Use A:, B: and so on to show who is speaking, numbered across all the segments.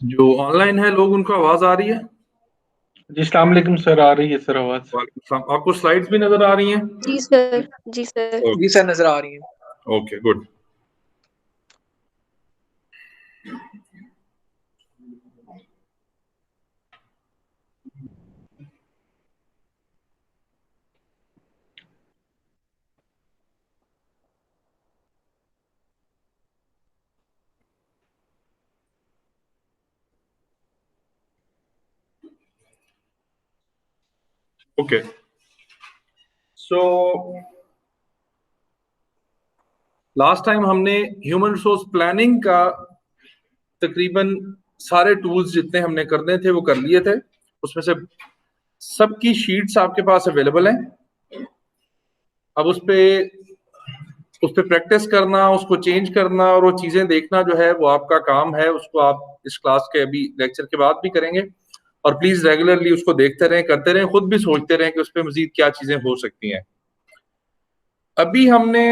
A: जो ऑनलाइन है लोग, उनको आवाज आ रही है?
B: जी अस्सलाम वालेकुम सर, आ रही है सर आवाज।
A: वालेकुम सलाम। आपको स्लाइड्स भी नजर आ रही हैं?
C: जी सर। जी सर।
D: जी सर, नजर आ रही है।
A: Okay, good. Okay, so last time हमने ह्यूमन रिसोर्स प्लानिंग का तकरीबन सारे टूल्स जितने हमने करने थे वो कर लिए थे। उसमें से सबकी शीट्स आपके पास अवेलेबल हैं। अब उस पे प्रैक्टिस करना, उसको चेंज करना और वो चीजें देखना जो है वो आपका काम है। उसको आप इस क्लास के अभी लेक्चर के बाद भी करेंगे, और प्लीज रेगुलरली उसको देखते रहें, करते रहें, खुद भी सोचते रहें कि उस पर मजीद क्या चीजें हो सकती हैं। अभी हमने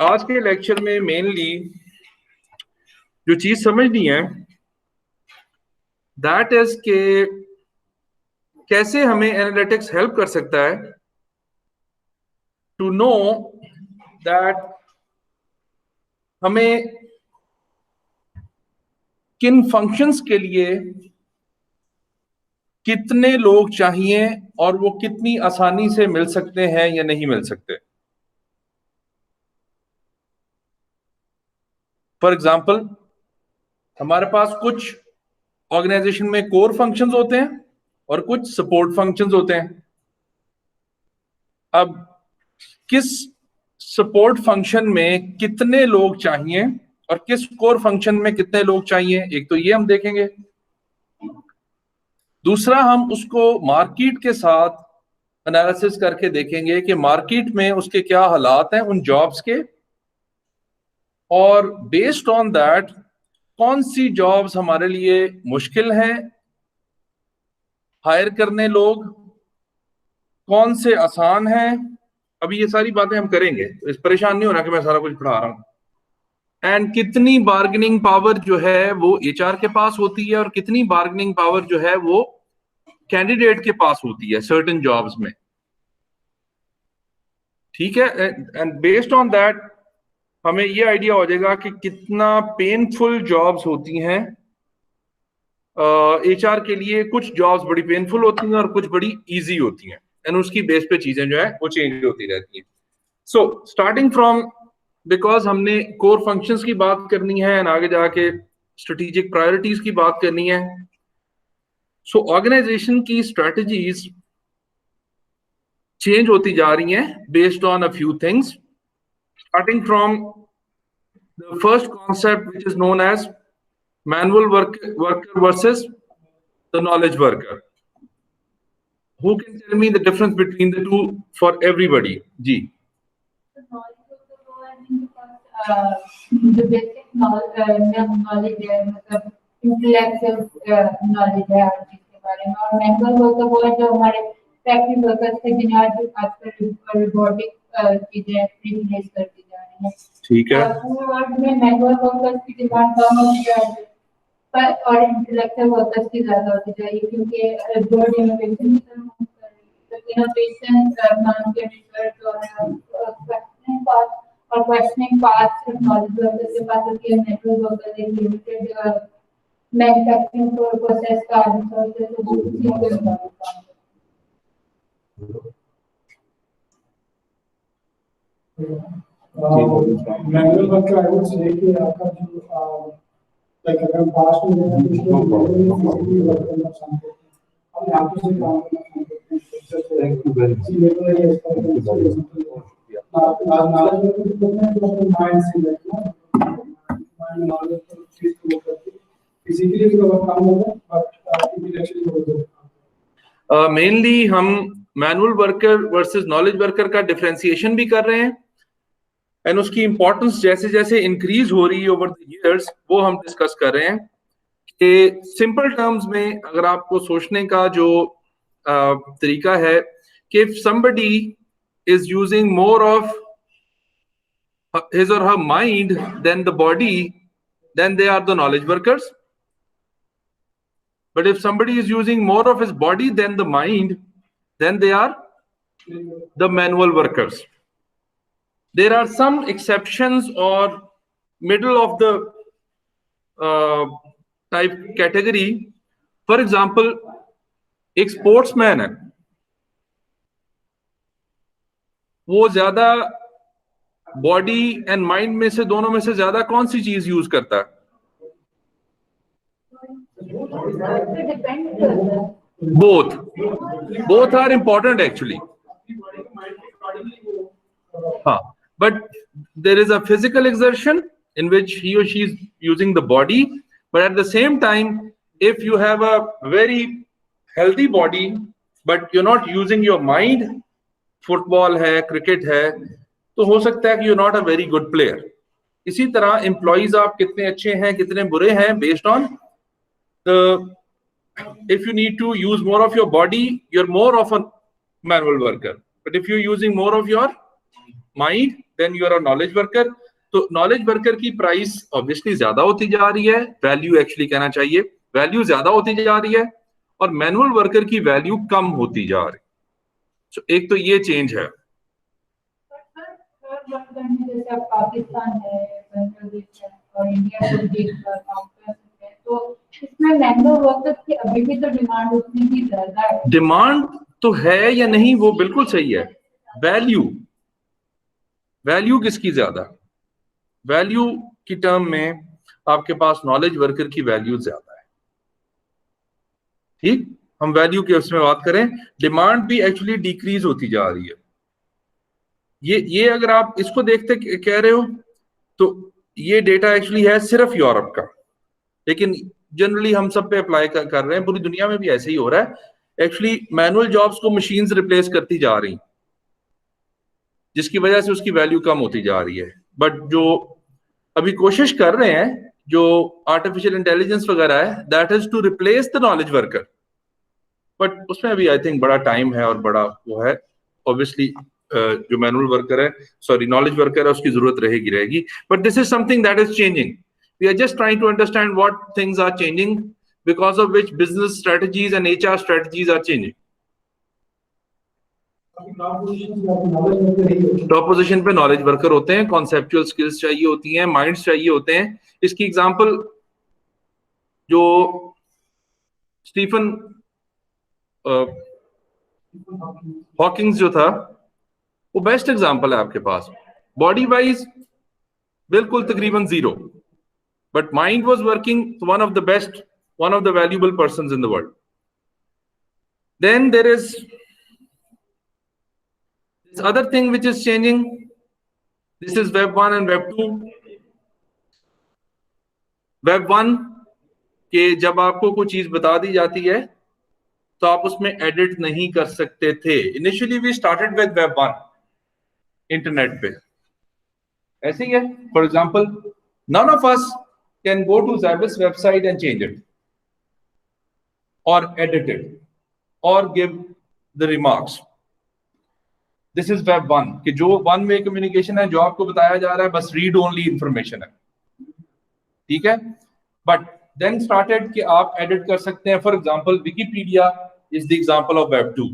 A: आज के लेक्चर में मेनली जो चीज समझनी है दैट इज के कैसे हमें एनालिटिक्स हेल्प कर सकता है टू नो दैट हमें किन फंक्शंस के लिए कितने लोग चाहिए और वो कितनी आसानी से मिल सकते हैं या नहीं मिल सकते। फॉर एग्जाम्पल, हमारे पास कुछ ऑर्गेनाइजेशन में कोर फंक्शंस होते हैं और कुछ सपोर्ट फंक्शंस होते हैं। अब किस सपोर्ट फंक्शन में कितने लोग चाहिए और किस कोर फंक्शन में कितने लोग चाहिए, एक तो ये हम देखेंगे। दूसरा, हम उसको मार्केट के साथ एनालिसिस करके देखेंगे कि मार्केट में उसके क्या हालात हैं उन जॉब्स के, और बेस्ड ऑन दैट कौन सी जॉब्स हमारे लिए मुश्किल हैं हायर करने, लोग कौन से आसान हैं। अभी ये सारी बातें हम करेंगे, तो इस परेशान नहीं होना कि मैं सारा कुछ पढ़ा रहा हूं। एंड कितनी बार्गेनिंग पावर जो है वो एचआर के पास होती है और कितनी बार्गेनिंग पावर जो है वो कैंडिडेट के पास होती है सर्टेन जॉब्स में। ठीक है, एंड बेस्ड ऑन दैट हमें ये आइडिया हो जाएगा कि कितना पेनफुल जॉब्स होती हैं एचआर के लिए। कुछ जॉब्स बड़ी पेनफुल होती हैं और कुछ बड़ी इजी होती हैं, एंड उसकी बेस पे चीजें जो है वो चेंज होती रहती हैं। सो स्टार्टिंग फ्रॉम, बिकॉज हमने कोर फंक्शंस की बात करनी है एंड आगे जाके स्ट्रेटेजिक प्रायोरिटीज की बात करनी है। सो ऑर्गेनाइजेशन की स्ट्रेटजीज चेंज होती जा रही हैं based on a few things, starting from the first concept which is known as manual worker versus the knowledge worker. Who can tell me the difference between the two for everybody? जी।
E: जो basic knowledge है, मतलब intellectual knowledge है हर चीज के बारे में, और manual worker वो है जो हमारे फैक्ट्री वर्कर्स से जिन्हें आजकल रोबोटिक चीजें रिप्लेस करती जा रही हैं।
A: ठीक है,
E: पूरे वर्ल्ड में मैनुअल वर्कर्स की डिमांड कम होती जा रही है और इंटेलेक्चुअल वर्कर्स की ज्यादा होती जा रही है, क्योंकि वर्ल्ड इनोवेशन की तरफ मूव कर रही है। तो इनोवेशन मान के रिसर्च और क्वेश्चनिंग पार्ट सिर्फ नॉलेज वर्कर्स के पास होती है। नेटवर्क वर्कर एक लिमिटेड मैन्युफैक्चरिंग प्रोसेस का रिसोर्स है, तो वो उसी के मुताबिक काम करते हैं।
F: Manual worker I would say कि आपका जो लाइक अगर पास्ट में देखा तो फिजिकली वर्क करना चाहते हैं, हम यहाँ पे से काम करना चाहते हैं। Thank you very much. Knowledge में कुछ करना है तो माइंड से देखना, माइंड नॉलेज को चीज को करके फिजिकली भी वर्क काम होगा बट इंटेलेक्चुअली होगा।
A: मेनली हम manual worker versus knowledge worker का डिफरेंशिएशन भी कर रहे हैं, एंड उसकी इंपॉर्टेंस जैसे जैसे इंक्रीज हो रही है ओवर द इयर्स वो हम डिस्कस कर रहे हैं। कि सिंपल टर्म्स में अगर आपको सोचने का जो तरीका है कि if somebody is using more of his or her mind than the body, then they are the knowledge workers. But if somebody is using more of his body than the mind, then they are the manual workers. There are some exceptions or middle of the type category. For example, एक sportsman है, वो ज्यादा body and mind में से, दोनों में से ज्यादा कौन सी चीज यूज करता है? both are important actually. But there is a physical exertion in which he or she is using the body, but at the same time, if you have a very healthy body but you're not using your mind, football है, cricket है, तो हो सकता है कि you're not a very good player. इसी तरह employees आप कितने अच्छे हैं, कितने बुरे हैं, based on the, if you need to use more of your body, you're more of a manual worker. But if you're using more of your mind, then you are a knowledge worker. तो knowledge worker की price obviously ज्यादा होती जा रही है, value actually कहना चाहिए, value ज्यादा होती जा रही है, और मैनुअल वर्कर की वैल्यू कम होती जा रही है. So, एक तो ये चेंज है.
E: जैसे पाकिस्तान है, बांग्लादेश है और इंडिया को देखकर काम कर सकते हैं, तो इसमें मैनुअल वर्कर्स की अभी भी तो डिमांड उतनी ही ज्यादा है. डिमांड
A: तो है या नहीं, वो बिल्कुल सही है. वैल्यू किसकी ज्यादा? वैल्यू की टर्म में आपके पास नॉलेज वर्कर की वैल्यू ज्यादा है. ठीक, हम वैल्यू के उसमें बात करें, डिमांड भी एक्चुअली डिक्रीज होती जा रही है. ये अगर आप इसको देखते कह रहे हो, तो ये डेटा एक्चुअली है सिर्फ यूरोप का, लेकिन जनरली हम सब पे अप्लाई कर रहे हैं, पूरी दुनिया में भी ऐसे ही हो रहा है. एक्चुअली मैनुअल जॉब्स को मशीन्स रिप्लेस करती जा रही, जिसकी वजह से उसकी वैल्यू कम होती जा रही है. बट जो अभी कोशिश कर रहे हैं, जो आर्टिफिशियल इंटेलिजेंस वगैरह है, that is to replace the knowledge worker. But उसमें अभी आई थिंक बड़ा टाइम है और बड़ा वो है. ऑब्वियसली जो मैनुअल वर्कर है, सॉरी नॉलेज वर्कर है, उसकी जरूरत रहेगी. But this is something that is changing. We are just trying to understand what things are changing, because of which business strategies and HR strategies are changing. Top position पे knowledge worker होते हैं, conceptual skills चाहिए होती हैं, minds चाहिए होते हैं. इसकी एग्जांपल जो स्टीफन हॉकिंग्स जो था, वो बेस्ट एग्जांपल है आपके पास. बॉडी वाइज बिल्कुल तकरीबन zero, but mind was working one of the best, one of the valuable persons in the world. Then there is this other thing which is changing. This is web 1 and web 2. web 1 के जब आपको कोई चीज बता दी जाती है तो आप उसमें एडिट नहीं कर सकते थे. Initially we started with web 1 internet पे, ऐसे ही है. For example, none of us can go to Zabbis website and change it or edit it or give the remarks. This is web 1 कि जो वन वे कम्युनिकेशन है, जो आपको बताया जा रहा है बस रीड ओनली इंफॉर्मेशन है. ठीक है. बट देन स्टार्टेड कि आप एडिट कर सकते हैं. For example, Wikipedia is the example of web 2.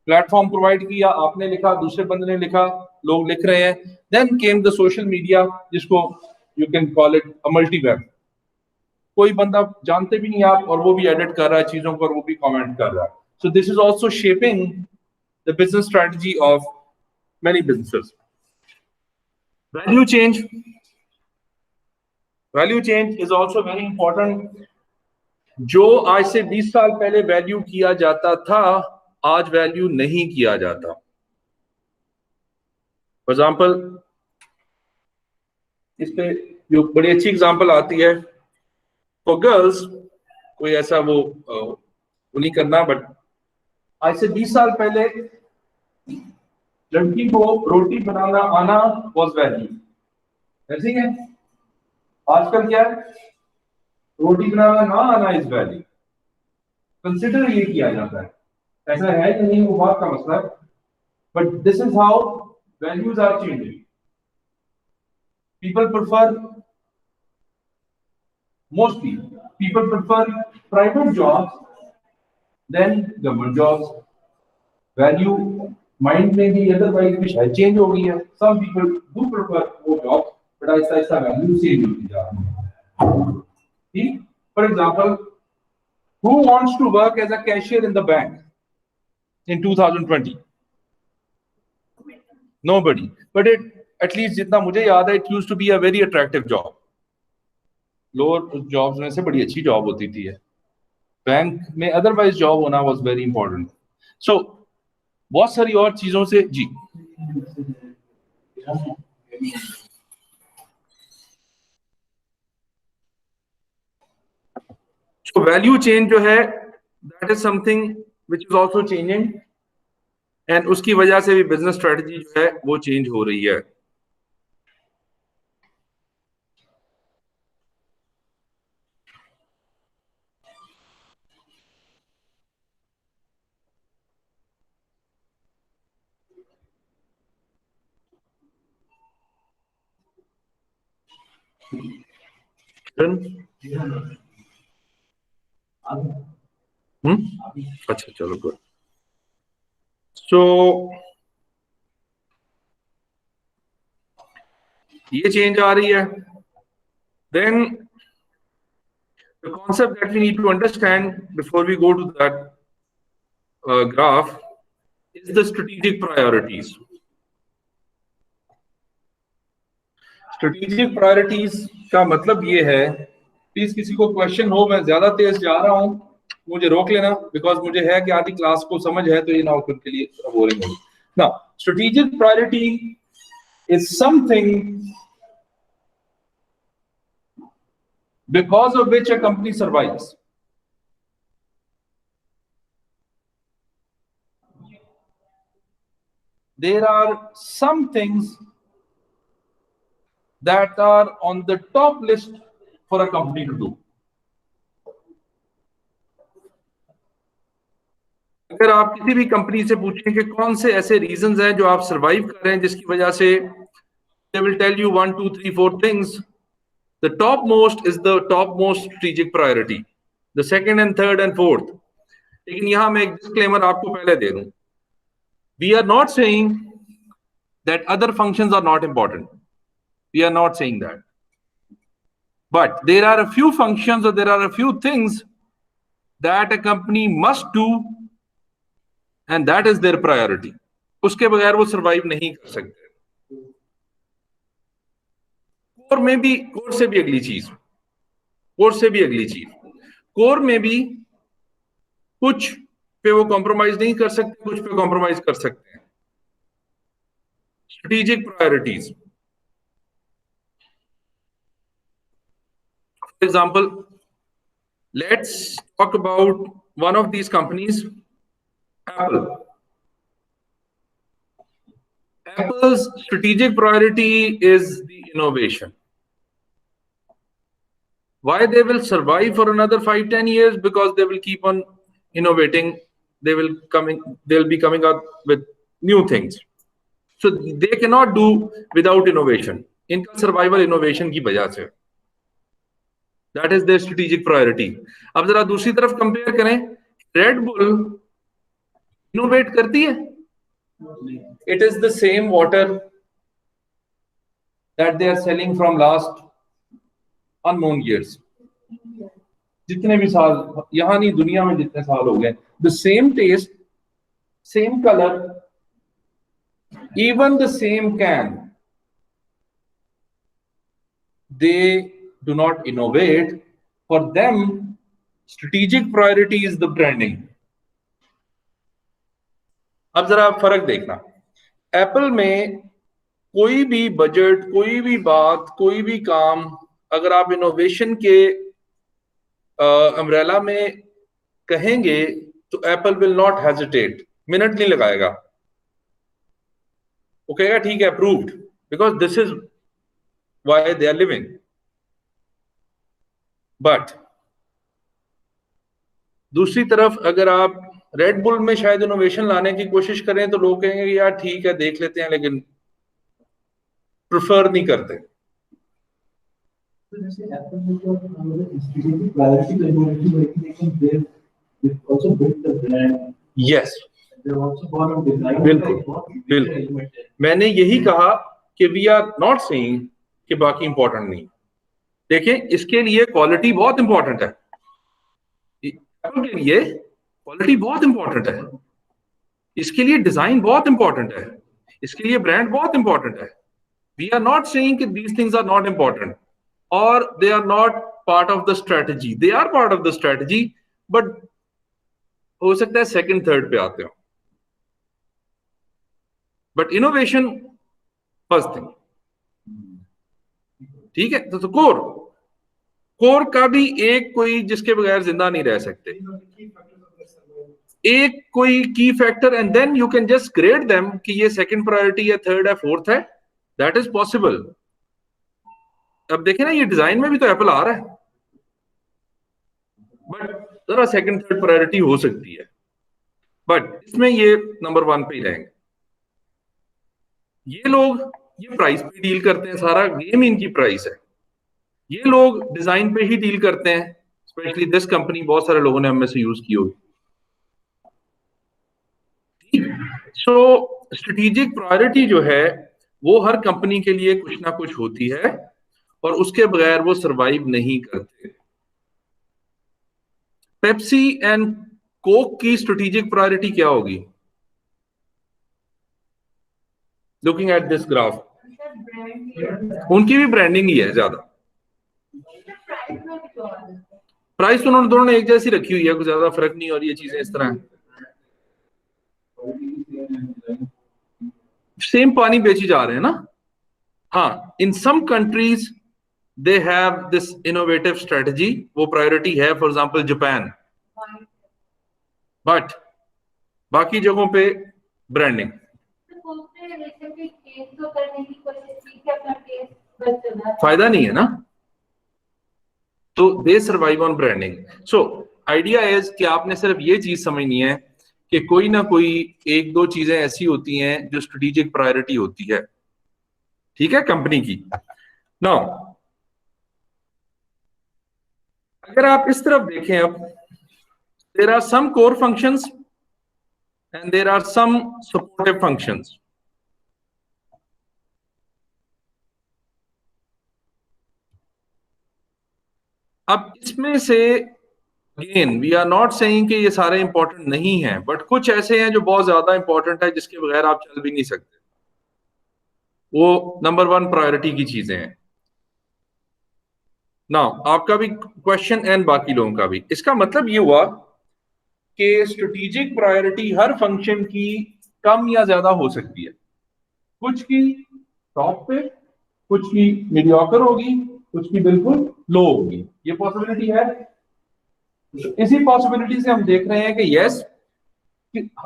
A: Platform provide किया, आपने लिखा, दूसरे बंदे ने लिखा, लोग लिख रहे हैं. Then came the social media, जिसको you can call it a multi web. कोई बंदा जानते भी नहीं आप, और वो भी एडिट कर रहा है चीजों पर, वो भी कमेंट कर रहा है. So this is also shaping the business strategy of many businesses. Value change is also very important. जो आज से 20 साल पहले वैल्यू किया जाता था, आज वैल्यू नहीं किया जाता. फॉर एग्जाम्पल, इस पे जो बड़ी अच्छी एग्जाम्पल आती है फॉर गर्ल्स, कोई ऐसा वो नहीं करना, बट आज से 20 साल पहले लड़की को रोटी बनाना आना वाज वैल्यू. ऐसे है. आजकल क्या है, रोटी बनाना ना आना इज वैल्यू. कंसिडर ये किया जाता है. ऐसा है कि नहीं, वो बात का मसला है. But this is how values are changing. People people prefer private jobs than government jobs. Value mind में भी otherwise भी शायद change हो गई है. Some people do prefer वो jobs, but ऐसा value change होती जा रही है. For example, who wants to work as a cashier in the bank in 2020? Nobody. But it, at least जितना मुझे याद है, it used to be a very attractive job. Lower jobs में से बड़ी अच्छी जॉब होती थी. बैंक में अदरवाइज जॉब होना वाज वेरी इंपॉर्टेंट. सो बहुत सारी और चीजों से जी तो वैल्यू चेंज जो है that is something which is also changing and उसकी वजह से भी बिजनेस स्ट्रेटजी जो है वो चेंज हो रही है. अच्छा चलो गुड. सो ये चेंज आ रही है. Then the concept that we need to understand before we go to that graph is the strategic priorities. Strategic priorities का मतलब ये है, प्लीज किसी को क्वेश्चन हो, मैं ज्यादा तेज जा रहा हूं मुझे रोक लेना, बिकॉज मुझे है कि आधी क्लास को समझ है तो ये ना खुद के लिए थोड़ा बोरिंग होगी. Now, strategic priority is something because of which a company survives. There are some things that are on the top list for a company to do. अगर आप किसी भी कंपनी से पूछें कि कौन से ऐसे रीजंस हैं जो आप सरवाइव कर रहे हैं जिसकी वजह से, they will tell you 1, 2, 3, 4 things. The topmost is the topmost strategic priority. The second and third and fourth. लेकिन यहाँ मैं एक disclaimer आपको पहले दे दूं. We are not saying that other functions are not important. We are not saying that. But there are a few functions or there are a few things that a company must do, and that is their priority. उसके बगैर वो survive नहीं कर सकते. Core में भी, core से भी अगली चीज, कोर में भी कुछ पे वो कॉम्प्रोमाइज नहीं कर सकते, कुछ पे कॉम्प्रोमाइज कर सकते हैं. Strategic priorities, for example, let's talk about one of these companies, Apple. Apple's strategic priority is the innovation. Why they will survive for another 5-10 years? Because they will keep on innovating. They'll be coming up with new things. So they cannot do without innovation. इनका survival innovation की वजह से. That is their strategic priority. अब जरा दूसरी तरफ compare करें, Red Bull innovate करती है. It is the same water that they are selling from last unknown years. जितने भी साल, यहाँ नहीं दुनिया में जितने साल हो गए, the same taste, same color, even the same can. They do not innovate. For them, strategic priority is the branding. अब जरा फर्क देखना, एप्पल में कोई भी बजट, कोई भी बात, कोई भी काम अगर आप इनोवेशन के अम्ब्रेला में कहेंगे तो Apple will not hesitate, minute नहीं लगाएगा. वो कहेगा ठीक है, approved, because this is why they are living. But दूसरी तरफ अगर आप रेड बुल में शायद इनोवेशन लाने की कोशिश करें तो लोग कहेंगे कि यार ठीक है देख लेते हैं, लेकिन प्रेफर नहीं करते.
F: So जैसे Apple ने तो strategic priority का इन्वॉल्व लेकिन लेकिन they also built the brand.
A: Yes.
F: They also gone on design.
A: बिल्कुल. मैंने यही कहा कि वी आर नॉट सेइंग कि बाकी इंपॉर्टेंट नहीं. देखें, इसके लिए क्वालिटी बहुत इंपॉर्टेंट है. एप्पल के लिए क्वालिटी बहुत इंपॉर्टेंट है. इसके लिए डिजाइन बहुत इंपॉर्टेंट है. इसके लिए ब्रांड बहुत इंपॉर्टेंट है. वी आर नॉट सेइंग कि these things are not important और they are not part of the strategy. They are part of the strategy, but हो सकता है सेकंड थर्ड पे आते हो. But innovation first thing. ठीक है. तो कोर का भी एक कोई जिसके बगैर जिंदा नहीं रह सकते. एक कोई key factor and then you can just grade them कि ये सेकंड प्रायोरिटी है, थर्ड है, फोर्थ है. That is possible. अब देखें ना, ये डिजाइन में भी तो एप्पल आ रहा है, बट जरा सेकंड थर्ड प्रायोरिटी हो सकती है. बट इसमें ये नंबर 1 पे ही रहेंगे. ये लोग ये प्राइस पे डील करते हैं. सारा गेम इनकी प्राइस है. ये लोग डिजाइन पे ही डील करते हैं. स्पेशली दिस कंपनी, बहुत सारे लोगों ने हमें से यूज की होगी. सो स्ट्रेटेजिक प्रायोरिटी जो है वो हर कंपनी के लिए कुछ ना कुछ होती है और उसके बगैर वो सरवाइव नहीं करते. पेप्सी एंड कोक की स्ट्रेटेजिक प्रायोरिटी क्या होगी? लुकिंग एट दिस ग्राफ, उनकी भी ब्रांडिंग ही है ज्यादा. प्राइस तो उन्होंने दोनों ने एक जैसी रखी हुई है, कुछ ज्यादा फर्क नहीं. और ये चीजें इस तरह सेम पानी बेची जा रहे हैं ना. हाँ, in some countries they have this innovative strategy, वो प्रायोरिटी है. For example Japan. बट बाकी जगहों पे ब्रांडिंग. फायदा नहीं है ना. तो they survive on branding. So idea is कि आपने सिर्फ ये चीज समझनी है कि कोई ना कोई एक दो चीजें ऐसी होती हैं जो स्ट्रेटेजिक प्रायोरिटी होती है. ठीक है, कंपनी की. नाउ अगर आप इस तरफ देखें, अब there are some core functions and there are some supportive functions. अब इसमें से again we are not saying कि ये सारे इंपॉर्टेंट नहीं हैं, बट कुछ ऐसे हैं जो बहुत ज्यादा इंपॉर्टेंट है जिसके बगैर आप चल भी नहीं सकते. वो नंबर 1 प्रायोरिटी की चीजें हैं. नाउ आपका भी क्वेश्चन एंड बाकी लोगों का भी, इसका मतलब ये हुआ कि स्ट्रेटेजिक प्रायोरिटी हर फंक्शन की कम या ज्यादा हो सकती है. कुछ की टॉप पे, कुछ की मीडियोकर होगी, कुछ की बिल्कुल लो होगी. ये पॉसिबिलिटी है. इसी पॉसिबिलिटी से हम देख रहे हैं कि यस,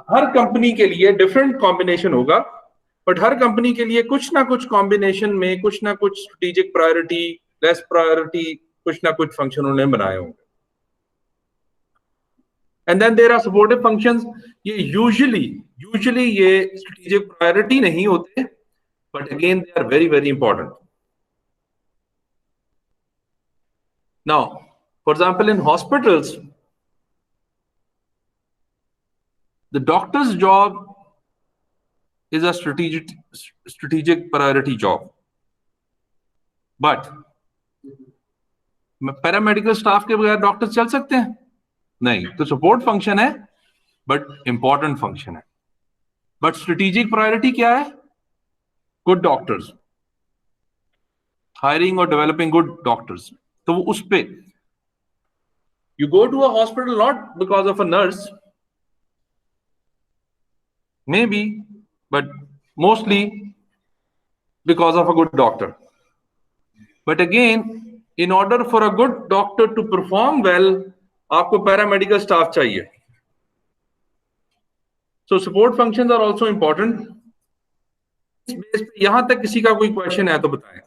A: हर कंपनी के लिए डिफरेंट कॉम्बिनेशन होगा, बट हर कंपनी के लिए कुछ ना कुछ कॉम्बिनेशन में कुछ ना कुछ स्ट्रेटेजिक प्रायोरिटी, लेस प्रायोरिटी, कुछ ना कुछ फंक्शन उन्होंने बनाए होंगे. And then there are supportive functions. ये यूजुअली ये स्ट्रेटेजिक प्रायोरिटी नहीं होते, but again they are very very important. Now, for example, in hospitals, the doctor's job is a strategic priority job. But paramedical staff के बगैर doctor चल सकते हैं? नहीं. तो सपोर्ट फंक्शन है, बट इंपॉर्टेंट फंक्शन है. बट स्ट्रेटेजिक प्रायोरिटी क्या है? गुड डॉक्टर्स, हायरिंग और डेवलपिंग गुड डॉक्टर्स. तो वो उस पे you go to a hospital not because of a nurse, maybe, but mostly because of a good doctor. But again, in order for a good doctor to perform well, आपको paramedical staff चाहिए. So support functions are also important. इस base पे यहां तक किसी का कोई question है तो बताएं,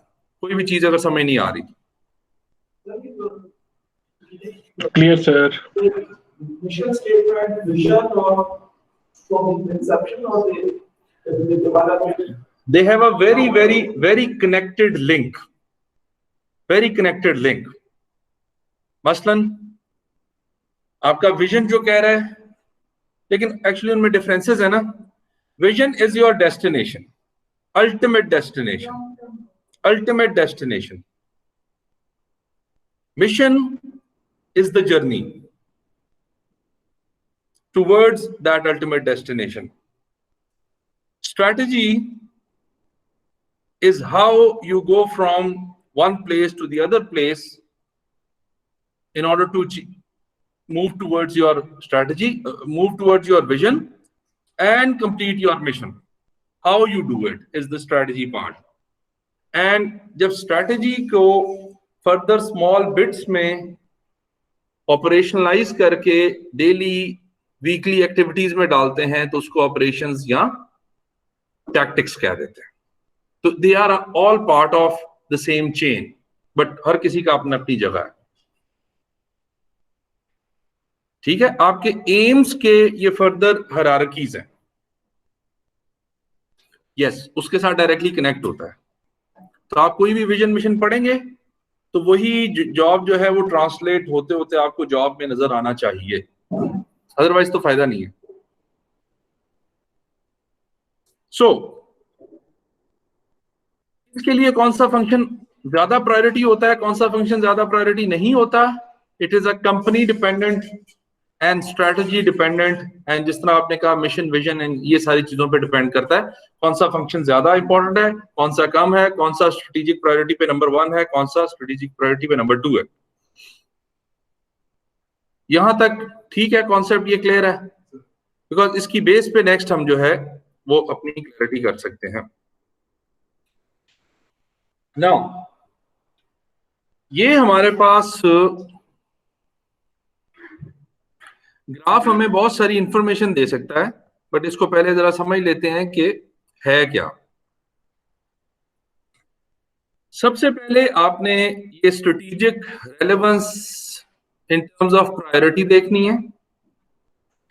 A: कोई भी चीज अगर समझ नहीं आ रही.
B: Clear, sir.
F: Mission statement, vision, or from inception, or the development.
A: They have a very connected link. Very connected link. मसलन आपका विजन जो कह रहा है, लेकिन एक्चुअली उनमें डिफरेंसेस है ना। Vision is your destination, ultimate destination, ultimate destination. Mission is the journey towards that ultimate destination. Strategy is how you go from one place to the other place in order to move towards your strategy, move towards your vision and complete your mission. How you do it is the strategy part. And जब strategy को further small bits में operationalise करके daily weekly activities में डालते हैं तो उसको operations या टैक्टिक्स कह देते हैं। तो they are all part of the same chain, but हर किसी का अपना अपनी जगह है। ठीक है, आपके एम्स के ये फर्दर हायरार्कीज हैं। यस, उसके साथ डायरेक्टली कनेक्ट होता है। तो आप कोई भी विजन मिशन पढ़ेंगे तो वही जॉब जो है वो ट्रांसलेट होते होते आपको जॉब में नजर आना चाहिए, अदरवाइज तो फायदा नहीं है। सो इसके लिए कौन सा फंक्शन ज्यादा प्रायोरिटी होता है, कौन सा फंक्शन ज्यादा प्रायोरिटी नहीं होता, it is a company dependent and strategy dependent. And जिस तरह आपने कहा मिशन विजन एंड ये सारी चीजों पे डिपेंड करता है कौन सा फंक्शन ज्यादा इंपॉर्टेंट है, कौन सा कम है, कौन सा स्ट्रेटेजिक प्रायोरिटी पे नंबर 1 है, कौन सा स्ट्रेटेजिक प्रायोरिटी पे नंबर 2 है। यहां तक ठीक है, कॉन्सेप्ट ये क्लियर है? बिकॉज इसकी बेस पे नेक्स्ट हम जो है वो अपनी क्लैरिटी कर सकते हैं। नाउ ये हमारे पास ग्राफ हमें बहुत सारी इंफॉर्मेशन दे सकता है, बट इसको पहले जरा समझ लेते हैं कि है क्या। सबसे पहले आपने ये strategic relevance in terms of priority देखनी है।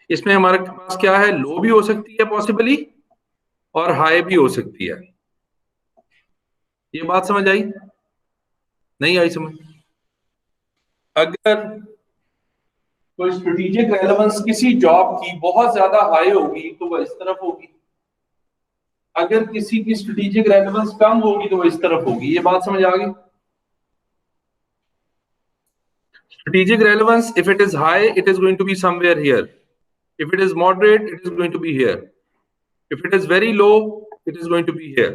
A: इसमें हमारे पास क्या है, लो भी हो सकती है पॉसिबली और हाई भी हो सकती है। ये बात समझ आई? नहीं आई समझ? अगर कोई स्ट्रेटेजिक रेलेवेंस किसी जॉब की बहुत ज्यादा हाई होगी तो वह इस तरफ होगी, अगर किसी की स्ट्रेटेजिक रेलेवेंस कम होगी तो वह इस तरफ होगी। ये बात समझ आ गई? Strategic relevance, if it is high, it is going to be somewhere here. If it is moderate, it is going to be here. If it is very low, it is going to be here.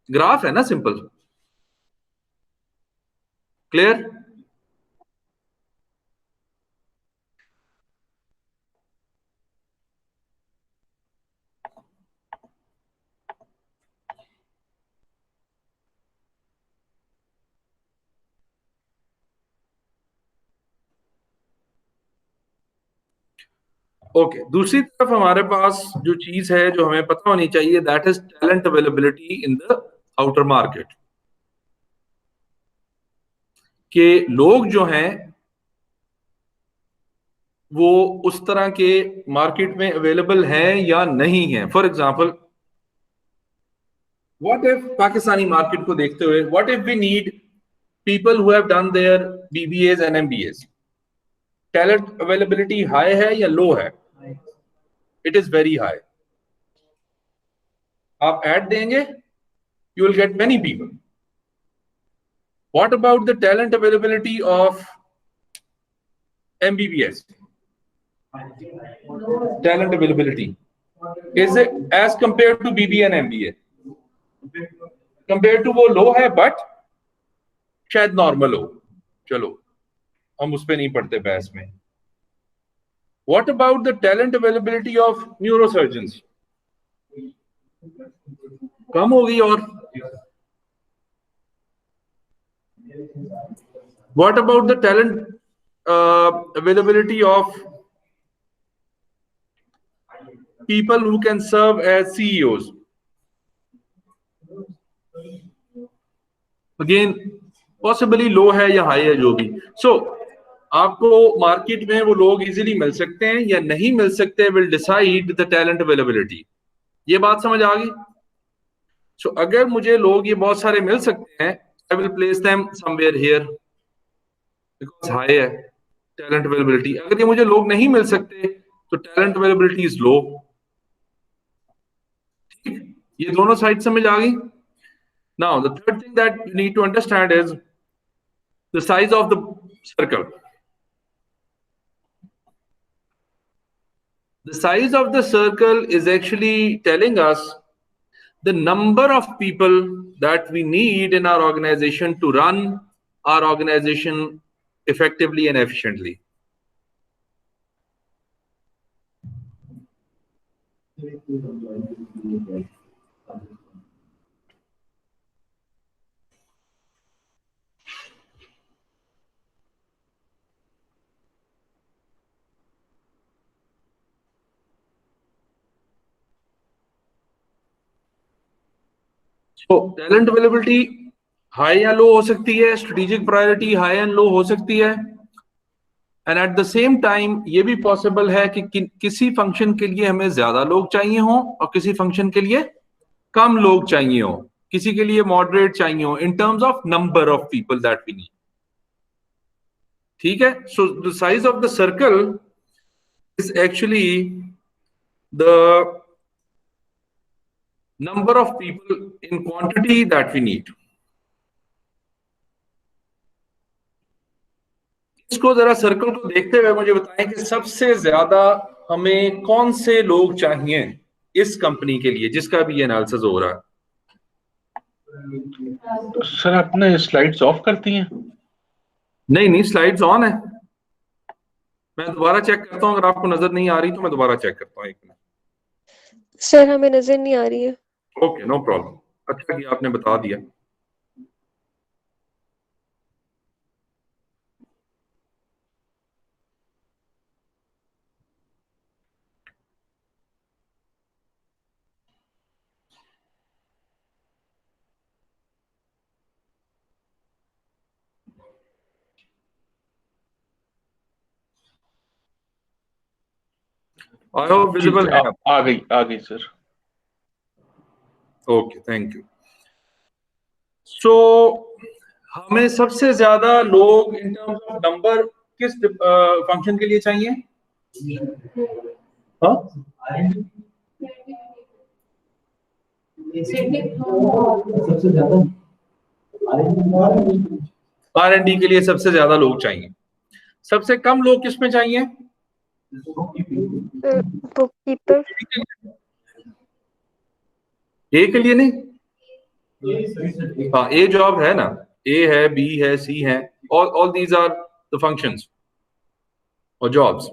A: Graph है ना, simple, clear? Okay, दूसरी तरफ हमारे पास जो चीज है जो हमें पता होनी चाहिए, that is talent availability in the outer market. के लोग जो हैं वो उस तरह के मार्केट में अवेलेबल हैं या नहीं हैं। For example, what if Pakistani market को देखते हुए, what if we need people who have done their BBS and MBS, talent availability high है या लो है? It is very high. आप ऐड देंगे, you will get many people. What about the talent availability of MBBS? Talent availability is it as compared to BBA and MBA? Compared to वो low है, but शायद normal हो, चलो हम उस पे नहीं पढ़ते बहस में। What about the talent availability of neurosurgeons? कम होगी। और what about the talent availability of people who can serve as CEOs? Again, possibly low है या high है, जो भी। So आपको मार्केट में वो लोग इजीली मिल सकते हैं या नहीं मिल सकते, will decide the talent availability। ये बात समझ आ गई? सो अगर मुझे लोग ये बहुत सारे मिल सकते हैं, I will place them somewhere here because high है टैलेंट अवेलेबिलिटी। अगर ये मुझे लोग नहीं मिल सकते तो टैलेंट अवेलेबिलिटी इज लो। ठीक, ये दोनों साइड समझ आ गई। Now the third thing that you need to understand is the size of the circle. The size of the circle is actually telling us the number of people that we need in our organization to run our organization effectively and efficiently. तो talent availability high या लो हो सकती है, strategic priority high and low हो सकती है, and eight the same time ये भी पॉसिबल है कि किसी फंक्शन के लिए हमें ज्यादा लोग चाहिए हो और किसी फंक्शन के लिए कम लोग चाहिए हो, किसी के लिए मॉडरेट चाहिए हो in terms of number of people that we need. ठीक है, so the size of the circle is actually the number of people in quantity that we need. इसको जरा सर्कल को देखते हुए मुझे बताएं कि सबसे ज्यादा हमें कौन से लोग चाहिए इस कंपनी के लिए जिसका भी एनालिसिस हो रहा है।
B: सर आपने स्लाइड्स ऑफ करती हैं?
A: नहीं, स्लाइड्स ऑन है। मैं दोबारा चेक करता हूं, अगर आपको नजर नहीं आ रही तो मैं दोबारा चेक करता हूं। एक मिनट
C: सर, हमें नजर नहीं आ रही है।
A: Okay, no problem. अच्छा कि आपने बता दिया। आई होप विजिबल है।
B: आ गई sir.
A: Okay, thank you. So हमें सबसे ज्यादा लोग इन टर्म्स ऑफ नंबर किस फंक्शन के लिए चाहिए? हाँ,
F: सबसे ज्यादा
A: R&D के लिए सबसे ज्यादा लोग चाहिए। सबसे कम लोग किस में चाहिए?
C: बुककीपर।
A: ए के लिए नहीं, हाँ, ए जॉब है ना, ए है, बी है, सी है, all these are the functions और जॉब्स।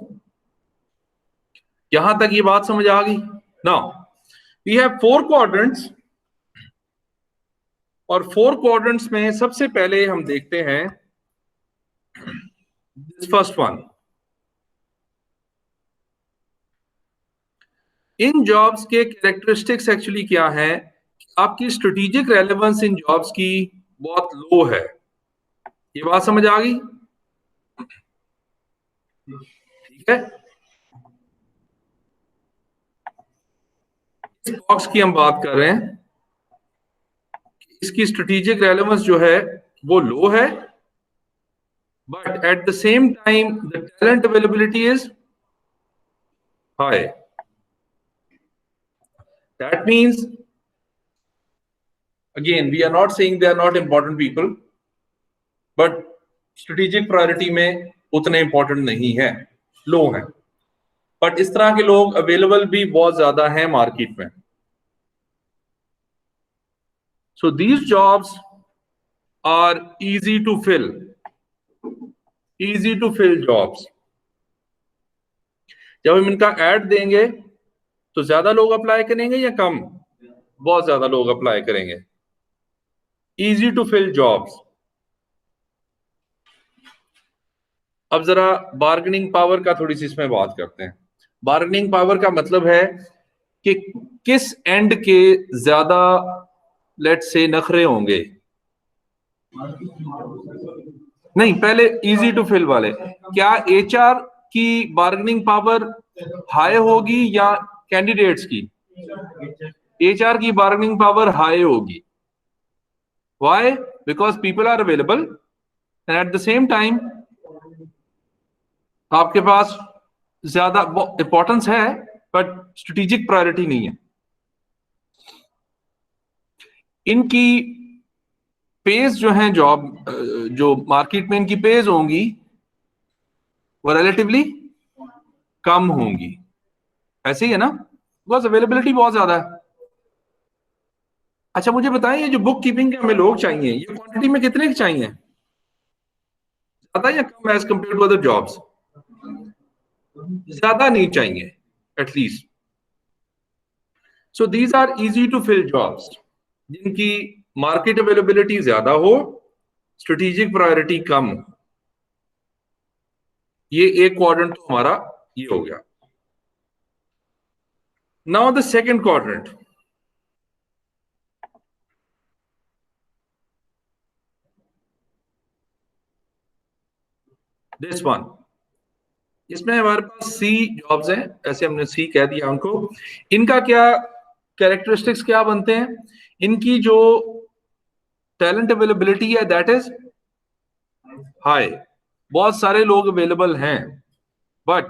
A: यहां तक ये बात समझ आ गई। नाउ वी हैव 4 क्वाड्रेंट्स, और 4 क्वाड्रेंट्स में सबसे पहले हम देखते हैं this first one. In jobs के कैरेक्टरिस्टिक्स एक्चुअली क्या है? आपकी स्ट्रेटेजिक रेलेवेंस इन जॉब्स की बहुत लो है। ये बात समझ आ गई? ठीक है, इस बॉक्स की हम बात कर रहे हैं, इसकी स्ट्रेटेजिक रेलेवेंस जो है वो लो है, but at the same time the talent availability is high. That means, again, we are not saying they are not important people, but strategic priority में उतने important नहीं है, लो है। बट इस तरह के लोग अवेलेबल भी बहुत ज्यादा हैं मार्केट में। So these jobs are easy to fill jobs। जब हम इनका ऐड देंगे तो ज्यादा लोग अप्लाई करेंगे या कम? बहुत ज्यादा लोग अप्लाई करेंगे। Easy to fill jobs. अब जरा बार्गेनिंग पावर का थोड़ी सी इसमें बात करते हैं। बार्गेनिंग पावर का मतलब है कि किस एंड के ज्यादा लेट्स से नखरे होंगे। नहीं, पहले इजी टू फिल वाले। क्या एचआर की बार्गेनिंग पावर हाई होगी या कैंडिडेट्स की? HR की बार्गेनिंग पावर हाई होगी. Why? Because people are available and at the same time आपके पास ज्यादा इंपॉर्टेंस है बट स्ट्रेटेजिक प्रायोरिटी नहीं है. इनकी पेज जो है जॉब जो मार्केट में इनकी पेज होंगी वो रिलेटिवली कम होंगी. ऐसे ही है ना, बिकॉज अवेलेबिलिटी बहुत ज्यादा है. अच्छा मुझे बताएं, ये जो बुक कीपिंग के हमें लोग चाहिए, ये क्वांटिटी में कितने के चाहिए, ज्यादा या कम as compare to other jobs? ज्यादा नहीं चाहिए at least. So these are easy to fill jobs जिनकी मार्केट अवेलेबिलिटी ज्यादा हो, स्ट्रेटेजिक प्रायोरिटी कम हो. ये एक क्वाड्रेंट तो हमारा ये हो गया. Now the second quadrant. This one, इसमें हमारे पास सी जॉब्स हैं, ऐसे हमने सी कह दिया उनको. इनका क्या कैरेक्टरिस्टिक्स क्या बनते हैं? इनकी जो टैलेंट अवेलेबिलिटी है दैट इज हाई. बहुत सारे लोग अवेलेबल हैं बट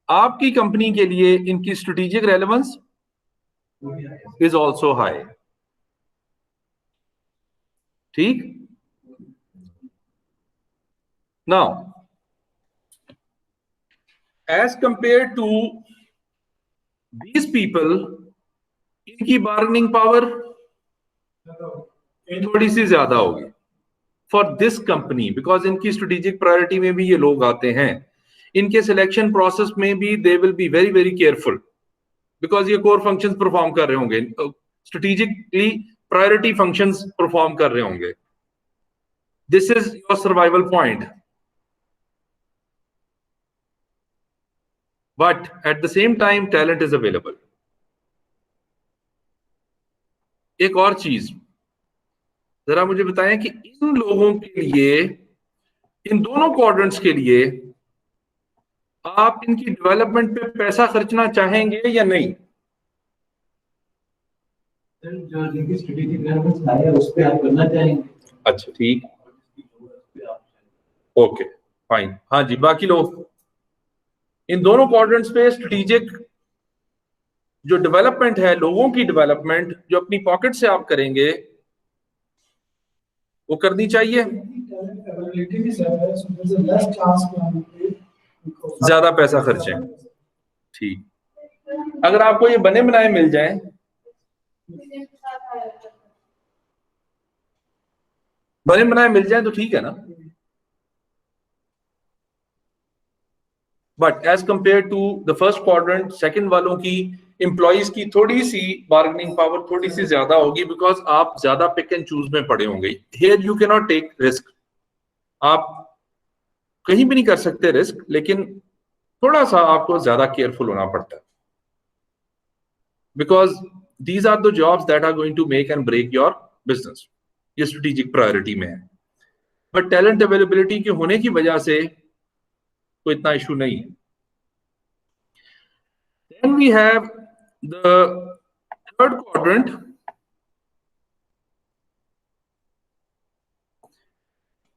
A: आपकी कंपनी के लिए इनकी strategic relevance is also high. ठीक. Now as compared to these people, इनकी बार्गेनिंग पावर थोड़ी सी ज्यादा होगी फॉर दिस कंपनी, बिकॉज इनकी स्ट्रेटेजिक प्रायोरिटी में भी ये लोग आते हैं. इनके सिलेक्शन प्रोसेस में भी they will be very very careful because ये कोर फंक्शंस परफॉर्म कर रहे होंगे, स्ट्रेटेजिकली प्रायोरिटी फंक्शंस परफॉर्म कर रहे होंगे. This is your survival point. But at the same time, talent is available. एक और चीज जरा मुझे बताएं कि इन लोगों के लिए, इन दोनों क्वाड्रेंट्स के लिए आप इनकी डेवलपमेंट पे पैसा खर्चना चाहेंगे या नहीं?
G: जो जिनकी स्ट्रेटेजिक रेलेवेंस हाई है उस पे आप करना चाहेंगे.
A: अच्छा ठीक, ओके फाइन. हाँ जी, बाकी लोग इन दोनों क्वाड्रेंट्स पे स्ट्रेटेजिक जो डेवलपमेंट है, लोगों की डेवलपमेंट जो अपनी पॉकेट से आप करेंगे वो करनी चाहिए. ज्यादा पैसा खर्चें. ठीक. अगर आपको ये बने बनाए मिल जाएं, बने बनाए मिल जाएं तो ठीक है ना. But as compare to the first quadrant, second वालों की एम्प्लॉइज की थोड़ी सी बार्गेनिंग पावर थोड़ी सी ज्यादा होगी बिकॉज आप ज्यादा पिक एंड चूज में पड़े होंगे. Here you can not take risk. आप कहीं भी नहीं कर सकते रिस्क, लेकिन थोड़ा सा आपको ज्यादा केयरफुल होना पड़ता है because these are the jobs that are going to make and break your business. ये स्ट्रेटेजिक प्रायोरिटी में है. बट टैलेंट अवेलेबिलिटी के होने की वजह से तो इतना इशू नहीं है. Then we have the third quadrant.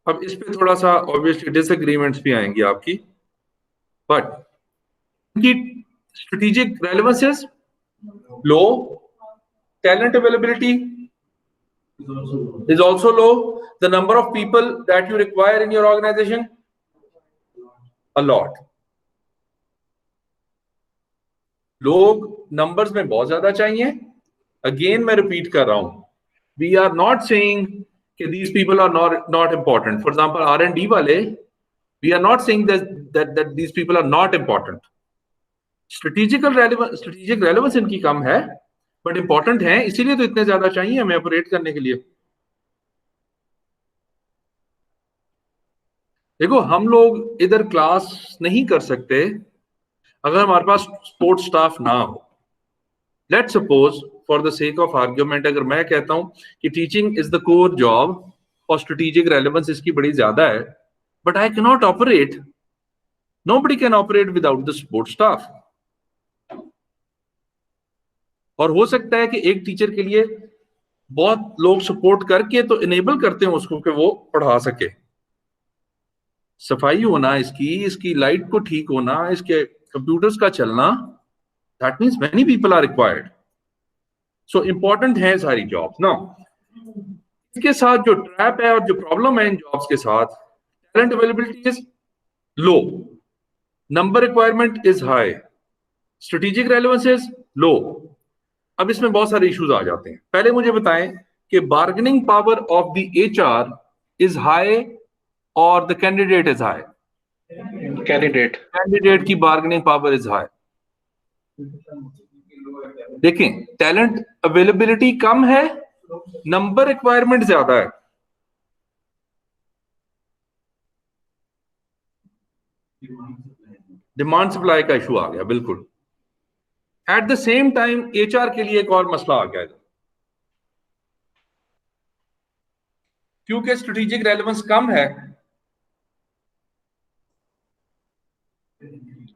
A: अब इस पे थोड़ा सा ऑब्वियसली डिसएग्रीमेंट्स भी आएंगी आपकी, बट इनकी strategic relevance is low, talent availability is also low, the number of people that you require in your organization a lot. लोग नंबर्स में बहुत ज्यादा चाहिए. अगेन मैं रिपीट कर रहा हूं, वी आर नॉट सेइंग कि these people are not important. For example, R&D वाले, we are not saying that these people are not important. strategic relevance इनकी कम है बट इंपॉर्टेंट है, इसीलिए तो इतने ज्यादा चाहिए हमें ऑपरेट करने के लिए. देखो हम लोग इधर क्लास नहीं कर सकते अगर हमारे पास सपोर्ट स्टाफ ना हो. Let's suppose for the sake of argument अगर मैं कहता हूं कि teaching is the core job और स्ट्रेटेजिक रेलेवेंस इसकी बड़ी ज्यादा है, but I can not operate, nobody can operate without the support staff. और हो सकता है कि एक टीचर के लिए बहुत लोग सपोर्ट करके तो इनेबल करते हैं उसको कि वो पढ़ा सके। सफाई होना इसकी लाइट को ठीक होना, इसके कंप्यूटर्स का चलना, that means many people are required. So important है सारी जॉब्स ना। इसके साथ जो ट्रैप है और जो प्रॉब्लम है इन जॉब्स के साथ, talent availability is low, number requirement is high, strategic relevance is low. अब इसमें बहुत सारे इश्यूज आ जाते हैं। पहले मुझे बताएं कि bargaining power of the HR is high और the candidate is high. Candidate की बार्गेनिंग पावर इज हाई। देखें, टैलेंट अवेलेबिलिटी कम है, नंबर रिक्वायरमेंट ज्यादा है। डिमांड सप्लाई का इशू आ गया, बिल्कुल। At the same time HR के लिए एक और मसला आ गया, क्योंकि स्ट्रेटेजिक रेलेवेंस कम है,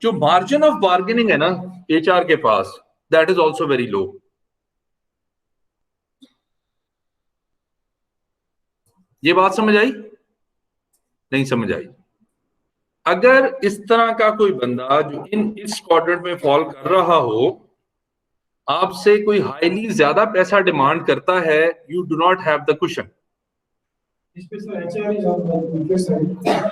A: जो मार्जिन ऑफ बार्गेनिंग है ना एचआर के पास, that is also very low. ये बात समझ आई? नहीं समझ आई? अगर इस तरह का कोई बंदा जो इस क्वाड्रेंट में फॉल कर रहा हो, आपसे कोई हाईली ज्यादा पैसा डिमांड करता है, you do not have the cushion.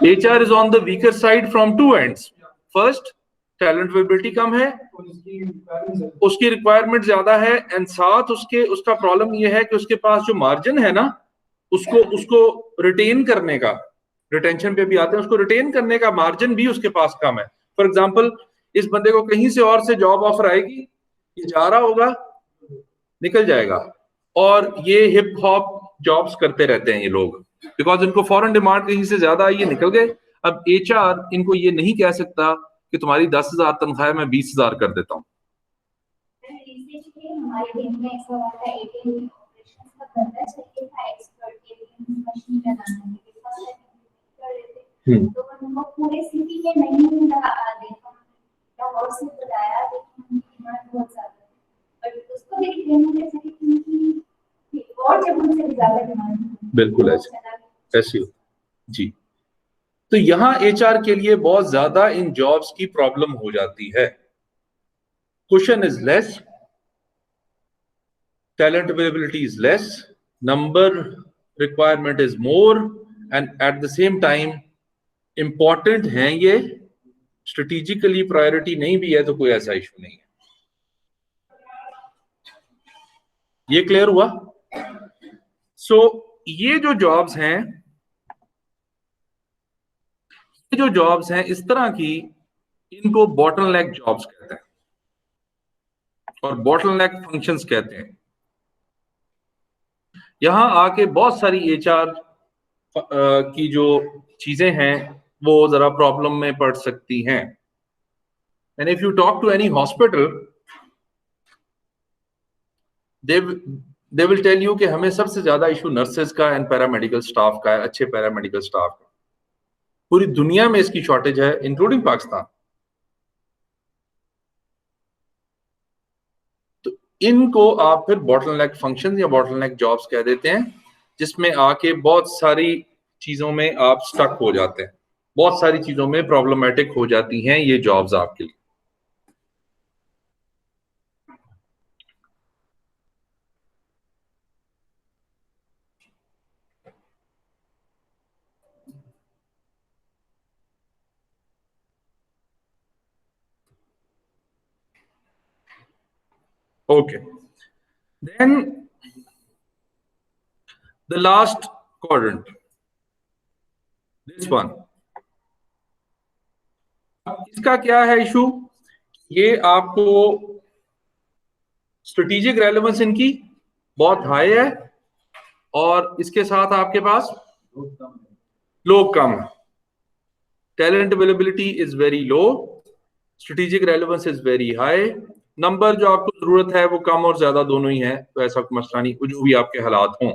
A: HR is on the weaker side from two ends. First, talent availability कम है, उसकी रिक्वायरमेंट ज्यादा है, एंड साथ उसका प्रॉब्लम ये है कि उसके पास जो मार्जिन है ना, उसको रिटेन करने का, रिटेंशन पे भी आते हैं, उसको रिटेन करने का मार्जिन भी उसके पास कम है। फॉर एग्जांपल, इस बंदे को कहीं से और से जॉब ऑफर आएगी, ये जा रहा होगा, निकल जाएगा, और ये हिप हॉप जॉब्स करते रहते हैं ये लोग, बिकॉज इनको फॉरेन डिमांड कहीं से ज्यादा आई, ये निकल गए। अब एचआर इनको ये नहीं कह सकता कि तुम्हारी 10,000 तनख्वाह मैं 20,000 कर देता हूँ। बिल्कुल ऐसी जी। तो यहां एचआर के लिए बहुत ज्यादा इन जॉब्स की प्रॉब्लम हो जाती है। Cushion is less, talent availability is less, number requirement is more, and eight the same time important हैं ये, स्ट्रेटेजिकली प्रायोरिटी नहीं भी है तो कोई ऐसा इशू नहीं है। ये क्लियर हुआ? सो ये जो जॉब्स हैं इस तरह की, इनको बॉटलनेक जॉब्स कहते हैं और बॉटलनेक फंक्शंस कहते हैं। यहां आके बहुत सारी एचआर की जो चीजें हैं वो जरा प्रॉब्लम में पड़ सकती हैं। And if you talk to any hospital, they will tell you कि हमें सबसे ज्यादा इशू नर्सेज का एंड पैरामेडिकल स्टाफ का है, अच्छे पैरामेडिकल स्टाफ का। पूरी दुनिया में इसकी शॉर्टेज है, इंक्लूडिंग पाकिस्तान। तो इनको आप फिर बॉटलनेक फंक्शन या बॉटलनेक जॉब्स कह देते हैं, जिसमें आके बहुत सारी चीजों में आप स्टक हो जाते हैं, बहुत सारी चीजों में प्रॉब्लमेटिक हो जाती हैं ये जॉब्स आपके लिए। Okay, then the last quadrant, this one, इसका क्या है इशू? ये आपको स्ट्रेटेजिक रेलेवेंस इनकी बहुत हाई है और इसके साथ आपके पास लोग कम है। Talent availability is very low, strategic relevance is very high, number जो आपको जरूरत है वो कम और ज्यादा दोनों ही है, तो ऐसा कोई मसला नहीं, जो भी आपके हालात हों।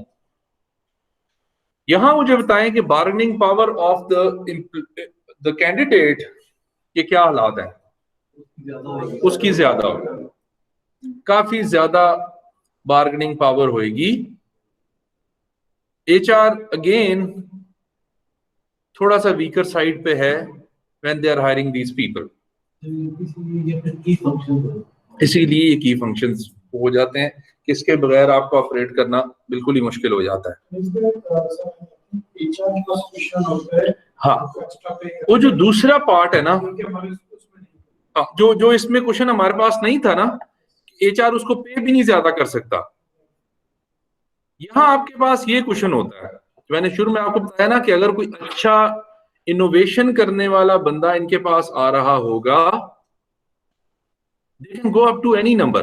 A: यहां मुझे बताएं कि bargaining power of the candidate के क्या हालात हैं? उसकी ज्यादा हो। काफी ज्यादा बार्गेनिंग पावर होगी। HR अगेन थोड़ा सा वीकर साइड पे है when they are hiring these people, इसीलिए ये की फंक्शंस हो जाते हैं कि इसके बगैर आपको ऑपरेट करना बिल्कुल ही मुश्किल हो जाता है। हाँ, वो जो दूसरा पार्ट है ना, जो इसमें क्वेश्चन हमारे पास नहीं था ना, HR उसको पे भी नहीं ज्यादा कर सकता, यहां आपके पास ये क्वेश्चन होता है। मैंने शुरू में आपको बताया ना कि अगर कोई अच्छा इनोवेशन करने वाला बंदा इनके पास आ रहा होगा, they can go up to any number.